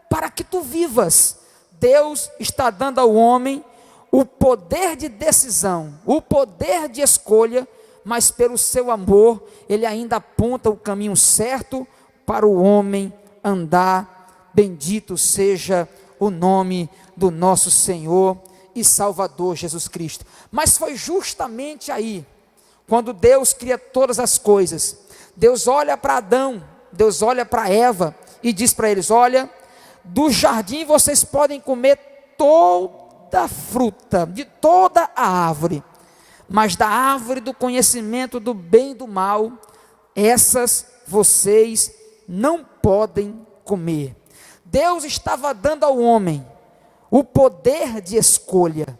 para que tu vivas. Deus está dando ao homem o poder de decisão, o poder de escolha, mas pelo seu amor, Ele ainda aponta o caminho certo para o homem andar. Bendito seja o nome do nosso Senhor e Salvador Jesus Cristo. Mas foi justamente aí, quando Deus cria todas as coisas, Deus olha para Adão, Deus olha para Eva e diz para eles: olha, do jardim vocês podem comer toda a fruta, de toda a árvore, mas da árvore do conhecimento do bem e do mal, essas vocês não podem comer. Deus estava dando ao homem o poder de escolha.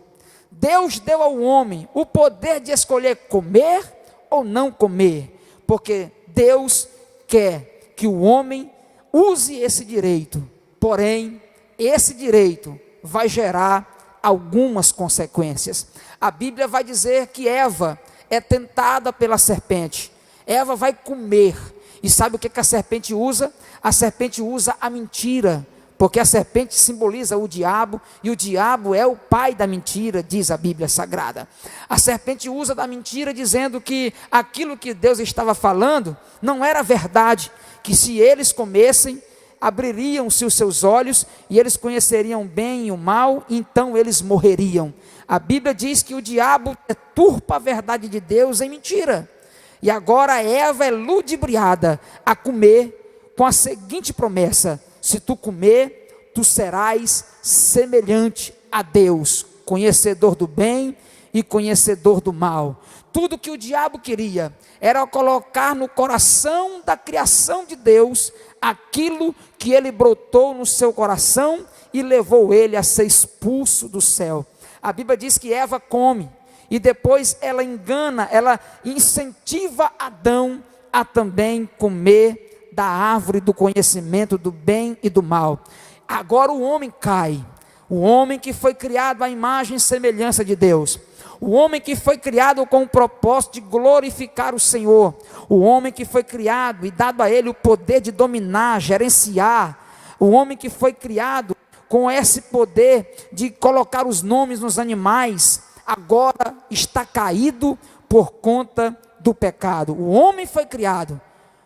Deus deu ao homem o poder de escolher comer ou não comer, porque Deus quer que o homem use esse direito, porém, esse direito vai gerar algumas consequências. A Bíblia vai dizer que Eva é tentada pela serpente. Eva vai comer, e sabe o que a serpente usa? A serpente usa a mentira, porque a serpente simboliza o diabo, e o diabo é o pai da mentira, diz a Bíblia Sagrada. A serpente usa da mentira, dizendo que aquilo que Deus estava falando não era verdade, que se eles comessem, abririam-se os seus olhos, e eles conheceriam o bem e o mal, e então eles morreriam. A Bíblia diz que o diabo deturpa a verdade de Deus em mentira, e agora Eva é ludibriada a comer com a seguinte promessa: se tu comer, tu serás semelhante a Deus, conhecedor do bem e conhecedor do mal. Tudo que o diabo queria era colocar no coração da criação de Deus aquilo que ele brotou no seu coração e levou ele a ser expulso do céu. A Bíblia diz que Eva come, e depois ela engana, ela incentiva Adão a também comer da árvore do conhecimento do bem e do mal. Agora o homem cai, o homem que foi criado à imagem e semelhança de Deus, o homem que foi criado com o propósito de glorificar o Senhor, o homem que foi criado e dado a ele o poder de dominar, gerenciar, o homem que foi criado com esse poder de colocar os nomes nos animais, agora está caído por conta do pecado. O homem foi criado,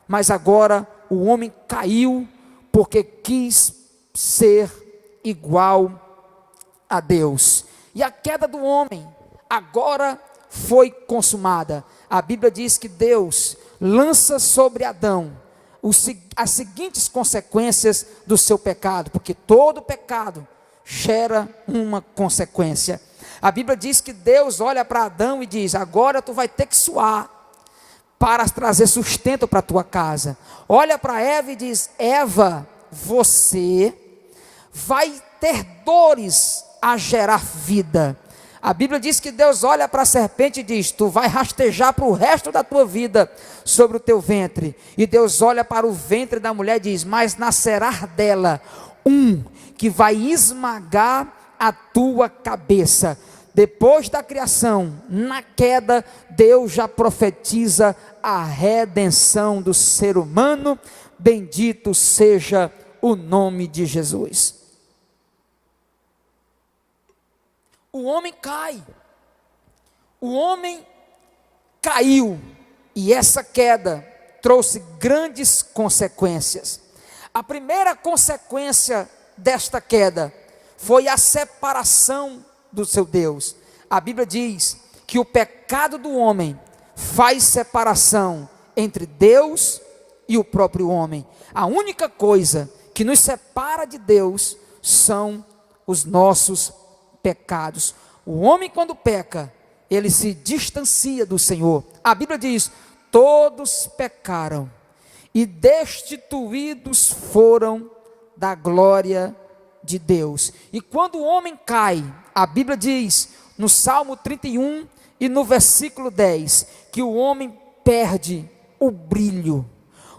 mas agora o homem caiu porque quis ser igual a Deus. E a queda do homem agora foi consumada. A Bíblia diz que Deus lança sobre Adão as seguintes consequências do seu pecado, porque todo pecado gera uma consequência. A Bíblia diz que Deus olha para Adão e diz: agora tu vai ter que suar para trazer sustento para a tua casa. Olha para Eva e diz: Eva, você vai ter dores a gerar vida. A Bíblia diz que Deus olha para a serpente e diz: tu vai rastejar para o resto da tua vida sobre o teu ventre. E Deus olha para o ventre da mulher e diz: mas nascerá dela um que vai esmagar a tua cabeça. Depois da criação, na queda, Deus já profetiza a redenção do ser humano. Bendito seja o nome de Jesus. O homem cai, o homem caiu, e essa queda trouxe grandes consequências. A primeira consequência desta queda foi a separação do seu Deus. A Bíblia diz que o pecado do homem faz separação entre Deus e o próprio homem. A única coisa que nos separa de Deus são os nossos pecados. O homem, quando peca, ele se distancia do Senhor. A Bíblia diz: todos pecaram e destituídos foram da glória de Deus. E quando o homem cai, a Bíblia diz no Salmo 31 e no versículo 10 que o homem perde o brilho.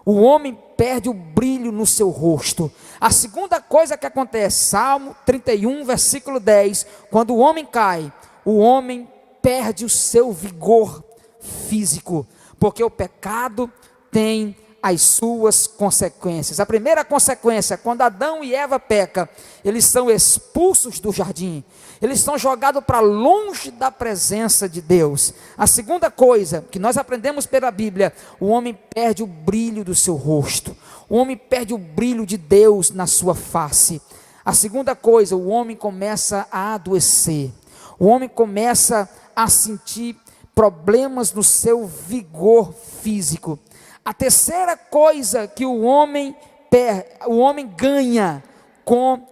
O homem perde o brilho no seu rosto. A segunda coisa que acontece, Salmo 31, versículo 10, quando o homem cai, o homem perde o seu vigor físico, porque o pecado tem as suas consequências. A primeira consequência, quando Adão e Eva pecam, eles são expulsos do jardim, eles são jogados para longe da presença de Deus. A segunda coisa que nós aprendemos pela Bíblia, o homem perde o brilho do seu rosto, o homem perde o brilho de Deus na sua face. A segunda coisa, o homem começa a adoecer, o homem começa a sentir problemas no seu vigor físico. A terceira coisa que o homem ganha com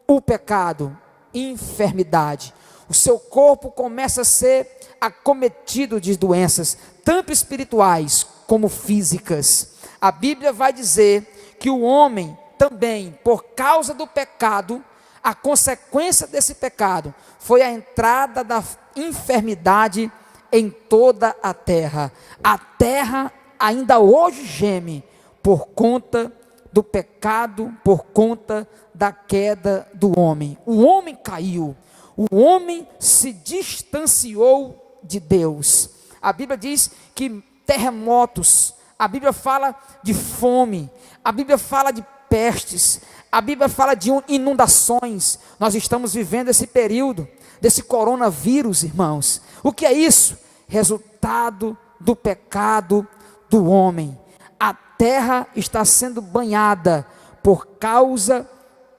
o pecado: enfermidade. O seu corpo começa a ser acometido de doenças, tanto espirituais como físicas. A Bíblia vai dizer que o homem também, por causa do pecado, a consequência desse pecado foi a entrada da enfermidade em toda a terra. A terra ainda hoje geme por conta do pecado, por conta da queda do homem. O homem caiu, o homem se distanciou de Deus. A Bíblia diz que terremotos, a Bíblia fala de fome, a Bíblia fala de pestes, a Bíblia fala de inundações. Nós estamos vivendo esse período desse coronavírus, irmãos. O que é isso? Resultado do pecado do homem. A terra está sendo banhada por causa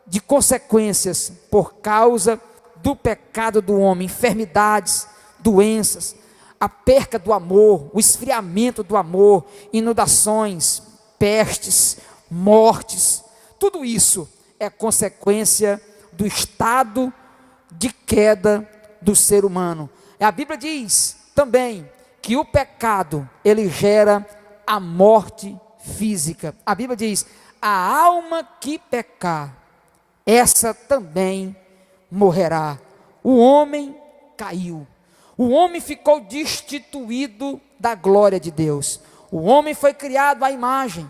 de consequências, por causa do pecado do homem, enfermidades, doenças, a perca do amor, o esfriamento do amor, inundações, pestes, mortes. Tudo isso é consequência do estado de queda do ser humano. A Bíblia diz também que o pecado, ele gera a morte física. A Bíblia diz: a alma que pecar, essa também morrerá. O homem caiu. O homem ficou destituído da glória de Deus. O homem foi criado à imagem.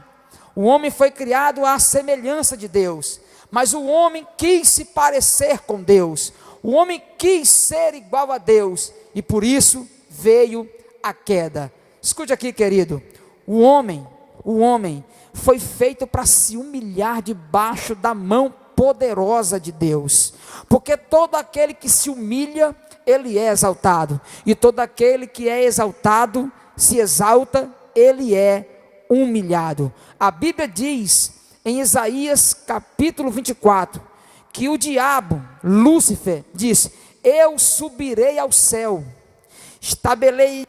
O homem foi criado à semelhança de Deus. Mas o homem quis se parecer com Deus. O homem quis ser igual a Deus. E por isso veio a queda. Escute aqui, querido. O homem foi feito para se humilhar debaixo da mão poderosa de Deus. Porque todo aquele que se humilha, ele é exaltado. E todo aquele que é exaltado, se exalta, ele é humilhado. A Bíblia diz em Isaías capítulo 24, que o diabo, Lúcifer, disse: eu subirei ao céu, estabelei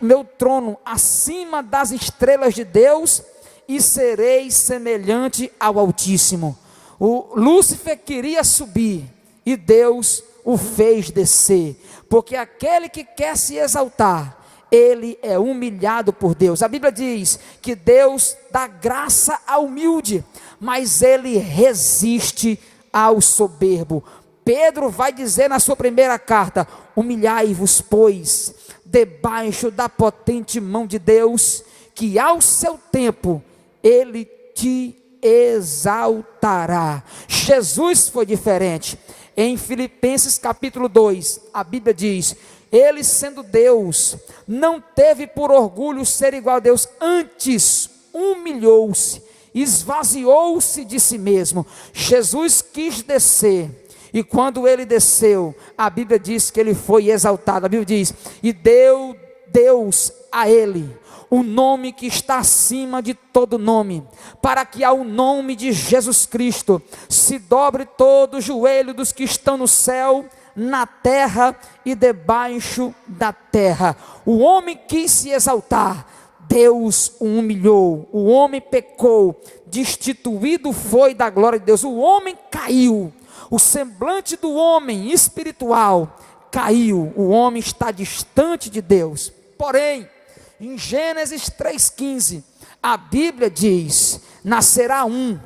meu trono acima das estrelas de Deus, e serei semelhante ao Altíssimo. O Lúcifer queria subir, e Deus o fez descer, porque aquele que quer se exaltar, ele é humilhado por Deus. A Bíblia diz que Deus dá graça ao humilde, mas ele resiste ao soberbo. Pedro vai dizer na sua primeira carta: humilhai-vos, pois, debaixo da potente mão de Deus, que ao seu tempo ele te exaltará. Jesus foi diferente. Em Filipenses capítulo 2, a Bíblia diz: ele, sendo Deus, não teve por orgulho ser igual a Deus, antes humilhou-se, esvaziou-se de si mesmo. Jesus quis descer, e quando ele desceu, a Bíblia diz que ele foi exaltado. A Bíblia diz: e deu Deus a ele o nome que está acima de todo nome, para que ao nome de Jesus Cristo se dobre todo o joelho dos que estão no céu, na terra e debaixo da terra. O homem quis se exaltar, Deus o humilhou. O homem pecou, destituído foi da glória de Deus. O homem caiu, o semblante do homem espiritual caiu. O homem está distante de Deus. Porém, em Gênesis 3,15, a Bíblia diz: nascerá um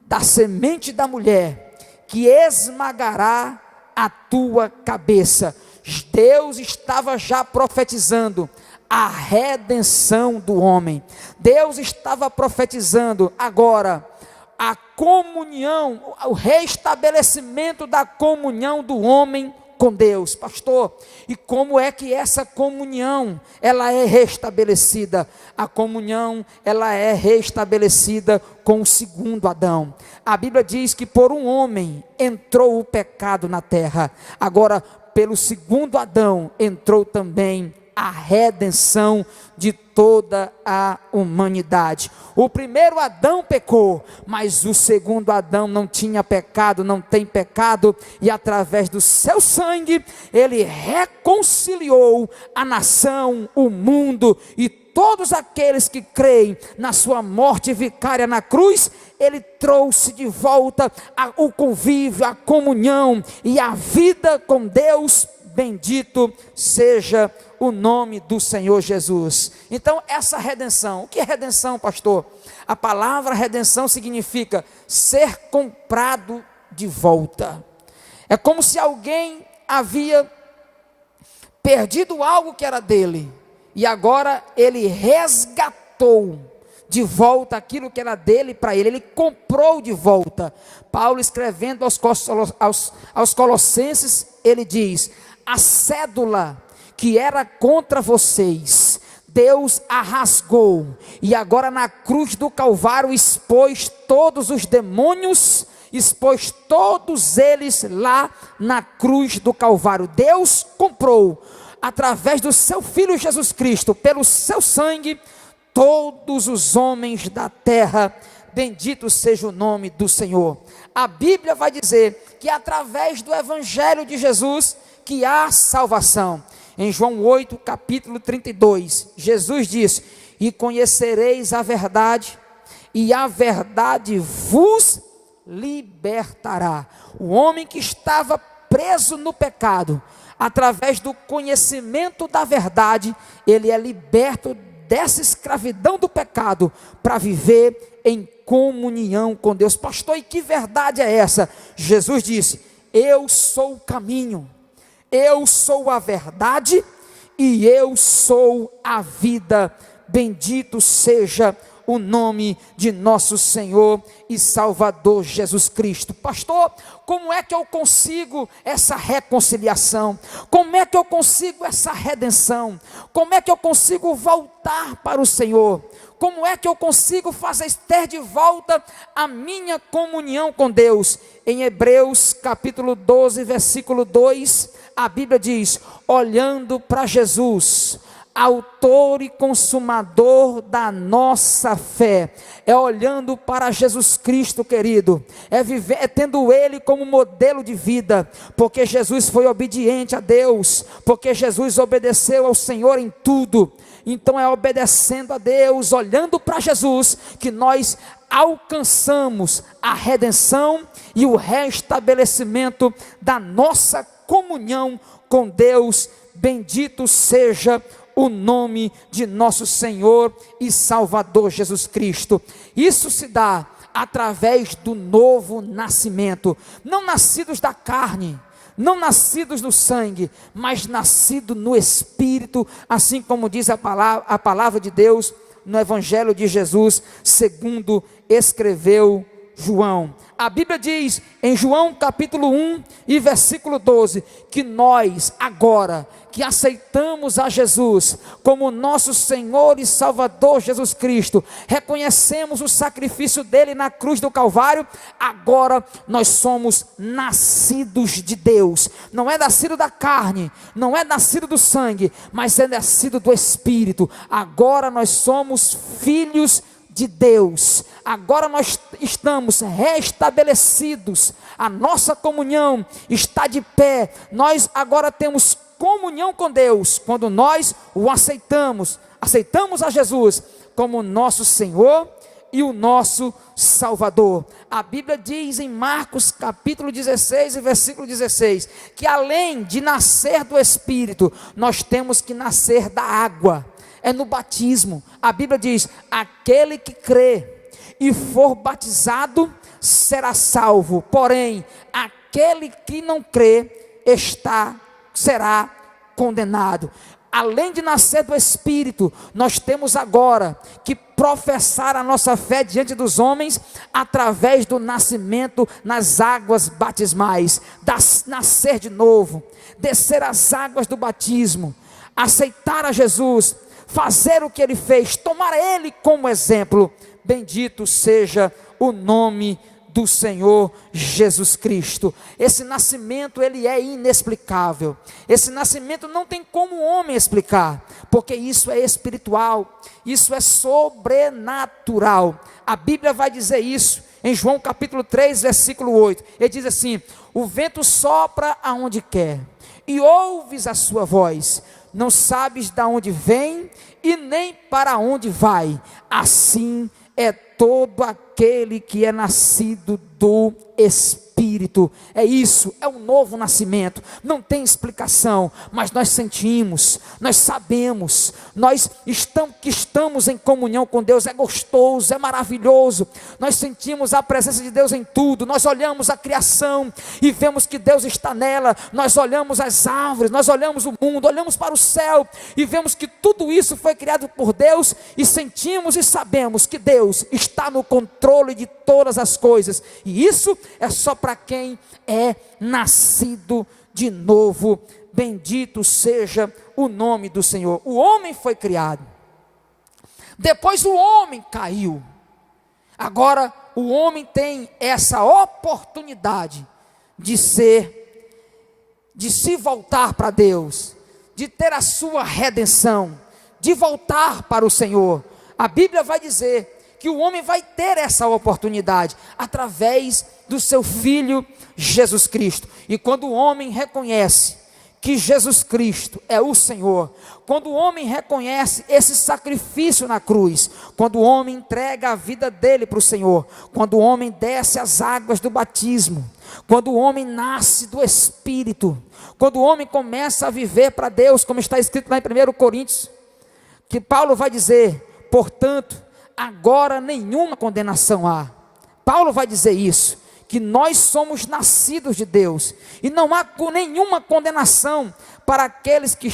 da semente da mulher, que esmagará a tua cabeça. Deus estava já profetizando a redenção do homem. Deus estava profetizando agora a comunhão, o restabelecimento da comunhão do homem com Deus. Pastor, e como é que essa comunhão ela é restabelecida? A comunhão ela é restabelecida com o segundo Adão. A Bíblia diz que por um homem entrou o pecado na terra, agora pelo segundo Adão entrou também a redenção de toda a humanidade. O primeiro Adão pecou, mas o segundo Adão não tinha pecado, não tem pecado, e através do seu sangue, ele reconciliou a nação, o mundo, e todos aqueles que creem na sua morte vicária na cruz, ele trouxe de volta o convívio, a comunhão e a vida com Deus bendito seja o nome do Senhor Jesus. Então, essa redenção, o que é redenção, pastor? A palavra redenção significa ser comprado de volta. É como se alguém havia perdido algo que era dele, e agora ele resgatou de volta aquilo que era dele para ele comprou de volta. Paulo, escrevendo aos Colossenses, ele diz: a cédula que era contra vocês, Deus a rasgou, e agora na cruz do Calvário expôs todos os demônios, expôs todos eles lá na cruz do Calvário. Deus comprou, através do seu Filho Jesus Cristo, pelo seu sangue, todos os homens da terra. Bendito seja o nome do Senhor. A Bíblia vai dizer que através do Evangelho de Jesus que há salvação. Em João 8, capítulo 32, Jesus diz: e conhecereis a verdade, e a verdade vos libertará. O homem que estava preso no pecado, através do conhecimento da verdade, ele é liberto dessa escravidão do pecado, para viver em comunhão com Deus. Pastor, e que verdade é essa? Jesus disse: eu sou o caminho, eu sou a verdade e eu sou a vida. Bendito seja o nome de nosso Senhor e Salvador Jesus Cristo. Pastor, como é que eu consigo essa reconciliação? Como é que eu consigo essa redenção? Como é que eu consigo voltar para o Senhor? Como é que eu consigo fazer ter de volta a minha comunhão com Deus? Em Hebreus capítulo 12, versículo 2, a Bíblia diz: olhando para Jesus, autor e consumador da nossa fé. É olhando para Jesus Cristo, querido, é tendo Ele como modelo de vida, porque Jesus foi obediente a Deus, porque Jesus obedeceu ao Senhor em tudo. Então é obedecendo a Deus, olhando para Jesus, que nós alcançamos a redenção e o restabelecimento da nossa comunhão com Deus. Bendito seja o nome de nosso Senhor e Salvador Jesus Cristo. Isso se dá através do novo nascimento, não nascidos da carne, não nascidos do sangue, mas nascido no Espírito, assim como diz a palavra de Deus no Evangelho de Jesus, segundo escreveu João. A Bíblia diz em João capítulo 1 e versículo 12, que nós agora que aceitamos a Jesus como nosso Senhor e Salvador Jesus Cristo, reconhecemos o sacrifício dele na cruz do Calvário, agora nós somos nascidos de Deus. Não é nascido da carne, não é nascido do sangue, mas é nascido do Espírito. Agora nós somos filhos de Deus. Agora nós estamos restabelecidos, a nossa comunhão está de pé. Nós agora temos comunhão com Deus quando nós o aceitamos a Jesus como nosso Senhor e o nosso Salvador. A Bíblia diz em Marcos capítulo 16 e versículo 16, que além de nascer do Espírito, nós temos que nascer da água. É no batismo. A Bíblia diz: aquele que crê e for batizado será salvo, porém aquele que não crê será condenado. Além de nascer do Espírito, nós temos agora que professar a nossa fé diante dos homens através do nascimento nas águas batismais, nascer de novo, descer as águas do batismo, aceitar a Jesus, fazer o que ele fez, tomar ele como exemplo. Bendito seja o nome do Senhor Jesus Cristo. Esse nascimento, ele é inexplicável. Esse nascimento não tem como o homem explicar, porque isso é espiritual, isso é sobrenatural. A Bíblia vai dizer isso em João capítulo 3, versículo 8. Ele diz assim: o vento sopra aonde quer, e ouves a sua voz, não sabes de onde vem e nem para onde vai. Assim é todo aquele que é nascido do Espírito Espírito. É isso, é um novo nascimento. Não tem explicação, mas nós sentimos, nós sabemos, nós estamos em comunhão com Deus. É gostoso, é maravilhoso. Nós sentimos a presença de Deus em tudo. Nós olhamos a criação e vemos que Deus está nela. Nós olhamos as árvores, nós olhamos o mundo, olhamos para o céu e vemos que tudo isso foi criado por Deus, e sentimos e sabemos que Deus está no controle de todas as coisas. E isso é só para quem é nascido de novo. Bendito seja o nome do Senhor. O homem foi criado, depois o homem caiu. Agora o homem tem essa oportunidade de se voltar para Deus, de ter a sua redenção, de voltar para o Senhor. A Bíblia vai dizer que o homem vai ter essa oportunidade através do seu Filho Jesus Cristo. E quando o homem reconhece que Jesus Cristo é o Senhor, quando o homem reconhece esse sacrifício na cruz, quando o homem entrega a vida dele para o Senhor, quando o homem desce as águas do batismo, quando o homem nasce do Espírito, quando o homem começa a viver para Deus, como está escrito lá em 1 Coríntios, que Paulo vai dizer: portanto, agora nenhuma condenação há. Paulo vai dizer isso, que nós somos nascidos de Deus, e não há nenhuma condenação para aqueles que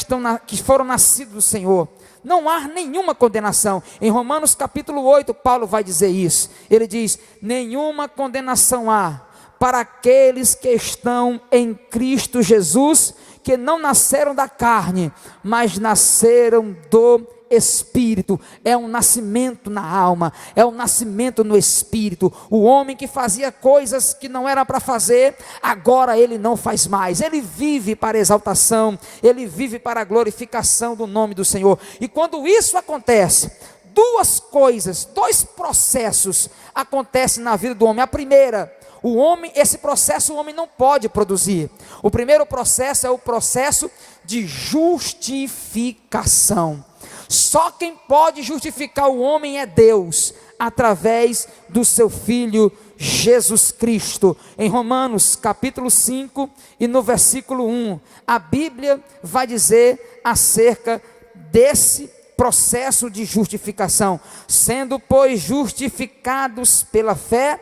foram nascidos do Senhor. Não há nenhuma condenação. Em Romanos capítulo 8, Paulo vai dizer isso. Ele diz: nenhuma condenação há para aqueles que estão em Cristo Jesus, que não nasceram da carne, mas nasceram do Espírito. É um nascimento na alma, é um nascimento no Espírito. O homem que fazia coisas que não era para fazer, agora ele não faz mais. Ele vive para a exaltação, ele vive para a glorificação do nome do Senhor. E quando isso acontece, dois processos acontecem na vida do homem. A primeira, esse processo o homem não pode produzir. O primeiro processo é o processo de justificação. Só quem pode justificar o homem é Deus, através do seu Filho Jesus Cristo. Em Romanos capítulo 5 e no versículo 1, a Bíblia vai dizer acerca desse processo de justificação: sendo, pois, justificados pela fé,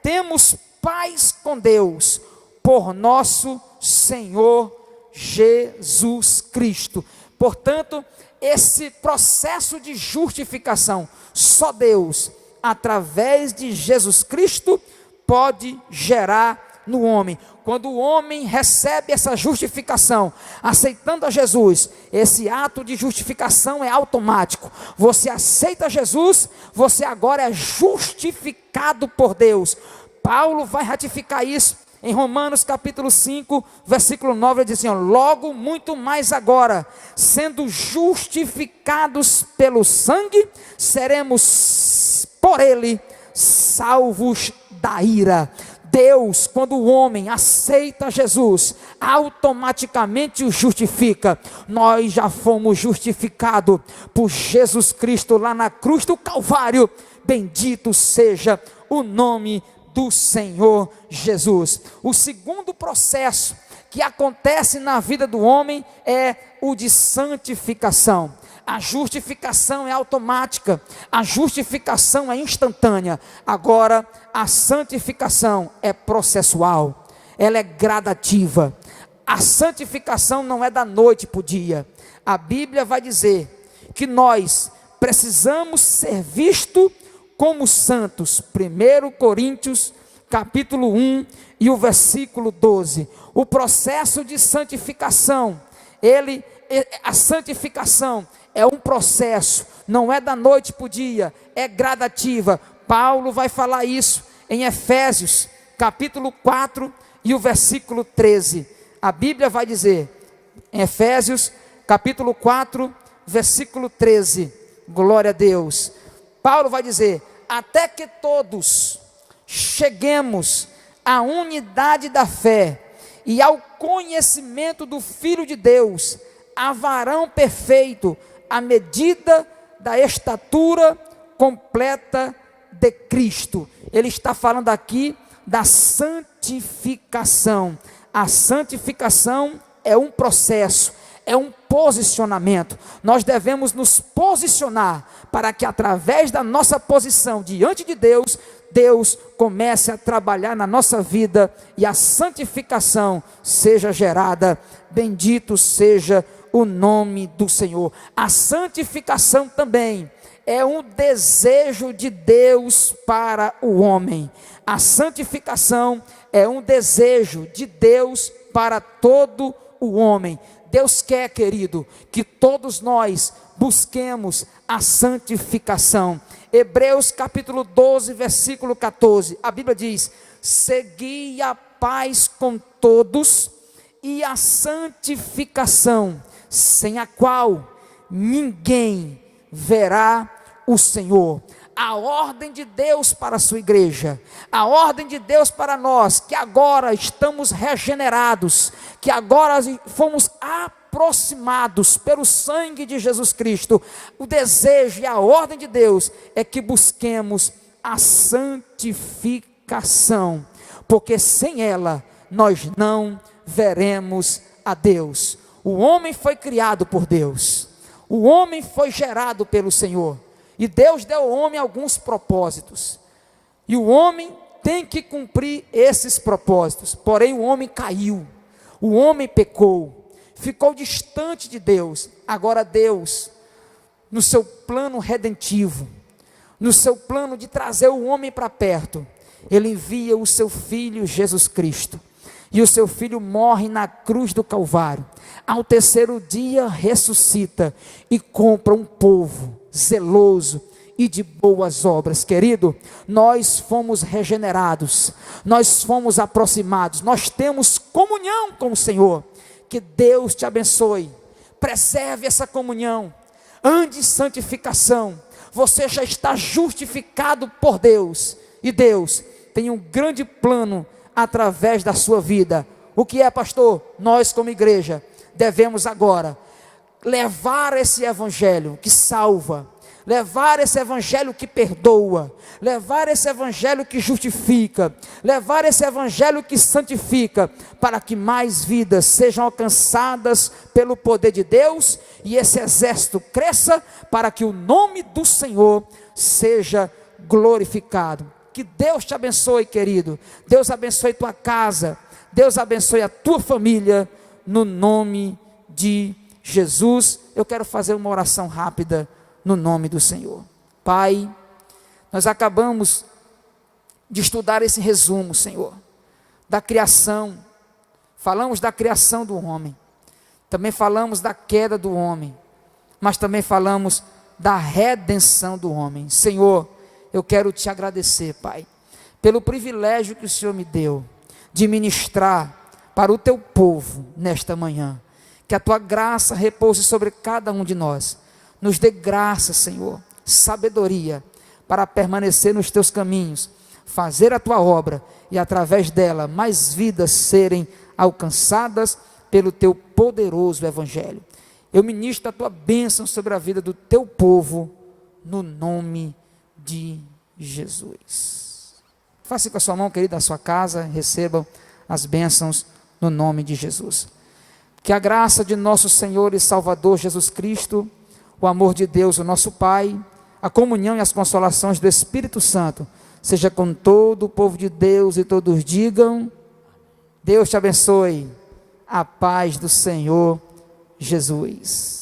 temos paz com Deus, por nosso Senhor Jesus Cristo. Portanto, esse processo de justificação, só Deus, através de Jesus Cristo, pode gerar no homem. Quando o homem recebe essa justificação, aceitando a Jesus, esse ato de justificação é automático. Você aceita Jesus, você agora é justificado por Deus. Paulo vai ratificar isso em Romanos capítulo 5, versículo 9, ele diz assim: logo muito mais agora, sendo justificados pelo sangue, seremos por ele salvos da ira. Deus, quando o homem aceita Jesus, automaticamente o justifica. Nós já fomos justificados por Jesus Cristo lá na cruz do Calvário. Bendito seja o nome do Senhor Jesus. O segundo processo que acontece na vida do homem é o de santificação. A justificação é automática, a justificação é instantânea. Agora, a santificação é processual, ela é gradativa. A santificação não é da noite para o dia. A Bíblia vai dizer que nós precisamos ser vistos como santos. 1 Coríntios capítulo 1 e o versículo 12. O processo de santificação, a santificação é um processo, não é da noite para o dia, é gradativa. Paulo vai falar isso em Efésios capítulo 4 e o versículo 13. A Bíblia vai dizer, em Efésios capítulo 4, versículo 13, glória a Deus. Paulo vai dizer: até que todos cheguemos à unidade da fé e ao conhecimento do Filho de Deus, a varão perfeito, à medida da estatura completa de Cristo. Ele está falando aqui da santificação. A santificação é um processo, é um posicionamento. Nós devemos nos posicionar para que através da nossa posição diante de Deus, Deus comece a trabalhar na nossa vida e a santificação seja gerada. Bendito seja o nome do Senhor. A santificação também é um desejo de Deus para o homem. A santificação é um desejo de Deus para todo o homem. Deus quer, querido, que todos nós busquemos a santificação. Hebreus capítulo 12, versículo 14, a Bíblia diz: segui a paz com todos e a santificação, sem a qual ninguém verá o Senhor. A ordem de Deus para a sua igreja, a ordem de Deus para nós, que agora estamos regenerados, que agora fomos aproximados pelo sangue de Jesus Cristo. O desejo e a ordem de Deus é que busquemos a santificação, porque sem ela nós não veremos a Deus. O homem foi criado por Deus, o homem foi gerado pelo Senhor, e Deus deu ao homem alguns propósitos, e o homem tem que cumprir esses propósitos. Porém o homem caiu, o homem pecou, ficou distante de Deus. Agora Deus, no seu plano redentivo, no seu plano de trazer o homem para perto, Ele envia o seu Filho Jesus Cristo, e o seu Filho morre na cruz do Calvário. Ao terceiro dia ressuscita e compra um povo zeloso e de boas obras. Querido, nós fomos regenerados, nós fomos aproximados, nós temos comunhão com o Senhor. Que Deus te abençoe, preserve essa comunhão, ande em santificação. Você já está justificado por Deus, e Deus tem um grande plano através da sua vida. O que é, pastor? Nós como igreja devemos agora levar esse evangelho que salva, levar esse evangelho que perdoa, levar esse evangelho que justifica, levar esse evangelho que santifica, para que mais vidas sejam alcançadas pelo poder de Deus, e esse exército cresça, para que o nome do Senhor seja glorificado. Que Deus te abençoe, querido. Deus abençoe tua casa, Deus abençoe a tua família, no nome de Jesus. Eu quero fazer uma oração rápida no nome do Senhor. Pai, nós acabamos de estudar esse resumo, Senhor, da criação. Falamos da criação do homem, também falamos da queda do homem, mas também falamos da redenção do homem. Senhor, eu quero te agradecer, Pai, pelo privilégio que o Senhor me deu de ministrar para o teu povo nesta manhã. Que a tua graça repouse sobre cada um de nós. Nos dê graça, Senhor, sabedoria para permanecer nos teus caminhos, fazer a tua obra e através dela mais vidas serem alcançadas pelo teu poderoso evangelho. Eu ministro a tua bênção sobre a vida do teu povo, no nome de Jesus. Faça com a sua mão, querida, a sua casa, receba as bênçãos no nome de Jesus. Que a graça de nosso Senhor e Salvador Jesus Cristo, o amor de Deus, o nosso Pai, a comunhão e as consolações do Espírito Santo, seja com todo o povo de Deus, e todos digam: Deus te abençoe. A paz do Senhor Jesus.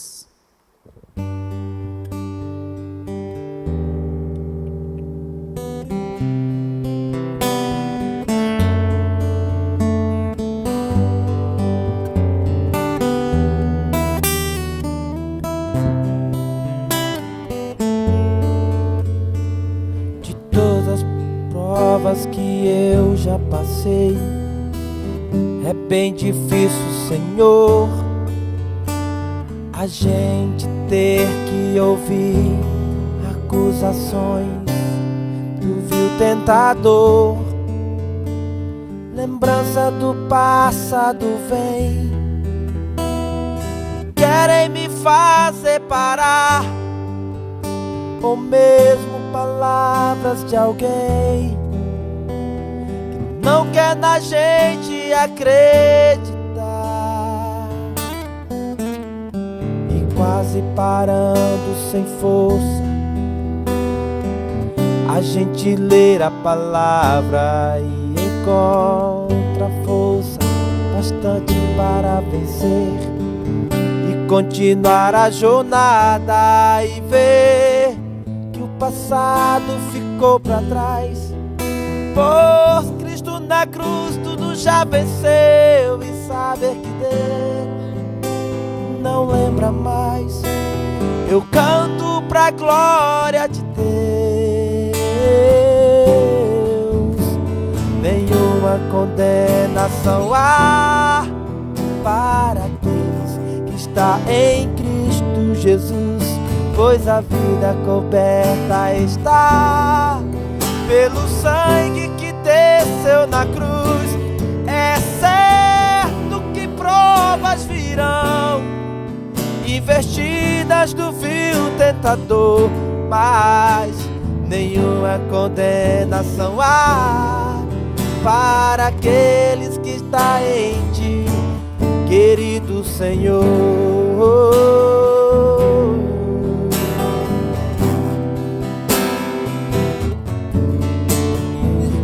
Que eu já passei, é bem difícil, Senhor, a gente ter que ouvir acusações do vil tentador. Lembrança do passado vem, querem me fazer parar, ou mesmo palavras de alguém não quer na gente acreditar. E quase parando sem força, a gente lê a palavra e encontra força bastante para vencer e continuar a jornada e ver que o passado ficou para trás. Por Cristo na cruz tudo já venceu e saber que dele não lembra mais. Eu canto pra glória de Deus. Nenhuma condenação há para aqueles que está em Cristo Jesus, pois a vida coberta está pelo sangue que desceu na cruz. É certo que provas virão, investidas do vil tentador, mas nenhuma condenação há para aqueles que está em ti, querido Senhor.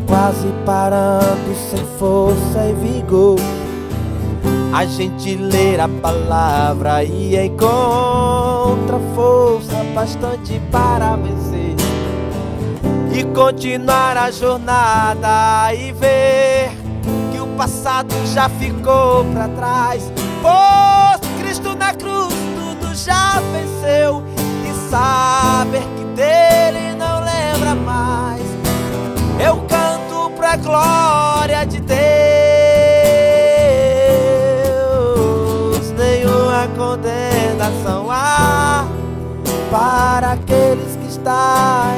Quase parando sem força e vigor, a gente lê a palavra e encontra força bastante para vencer e continuar a jornada e ver que o passado já ficou para trás. Pois Cristo na cruz tudo já venceu e saber que dele não lembra mais. Eu canto pra glória de Deus. Nenhuma condenação há para aqueles que estão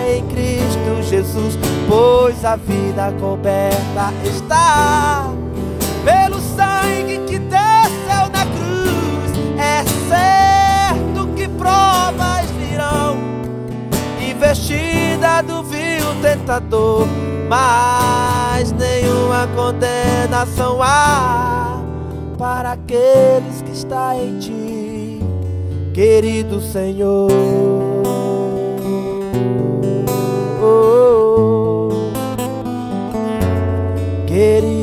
em Cristo Jesus, pois a vida coberta está pelo sangue que desceu na cruz. É certo que provas virão, investida do vil tentador, mas nenhuma condenação há para aqueles que estão em ti, querido Senhor. Querido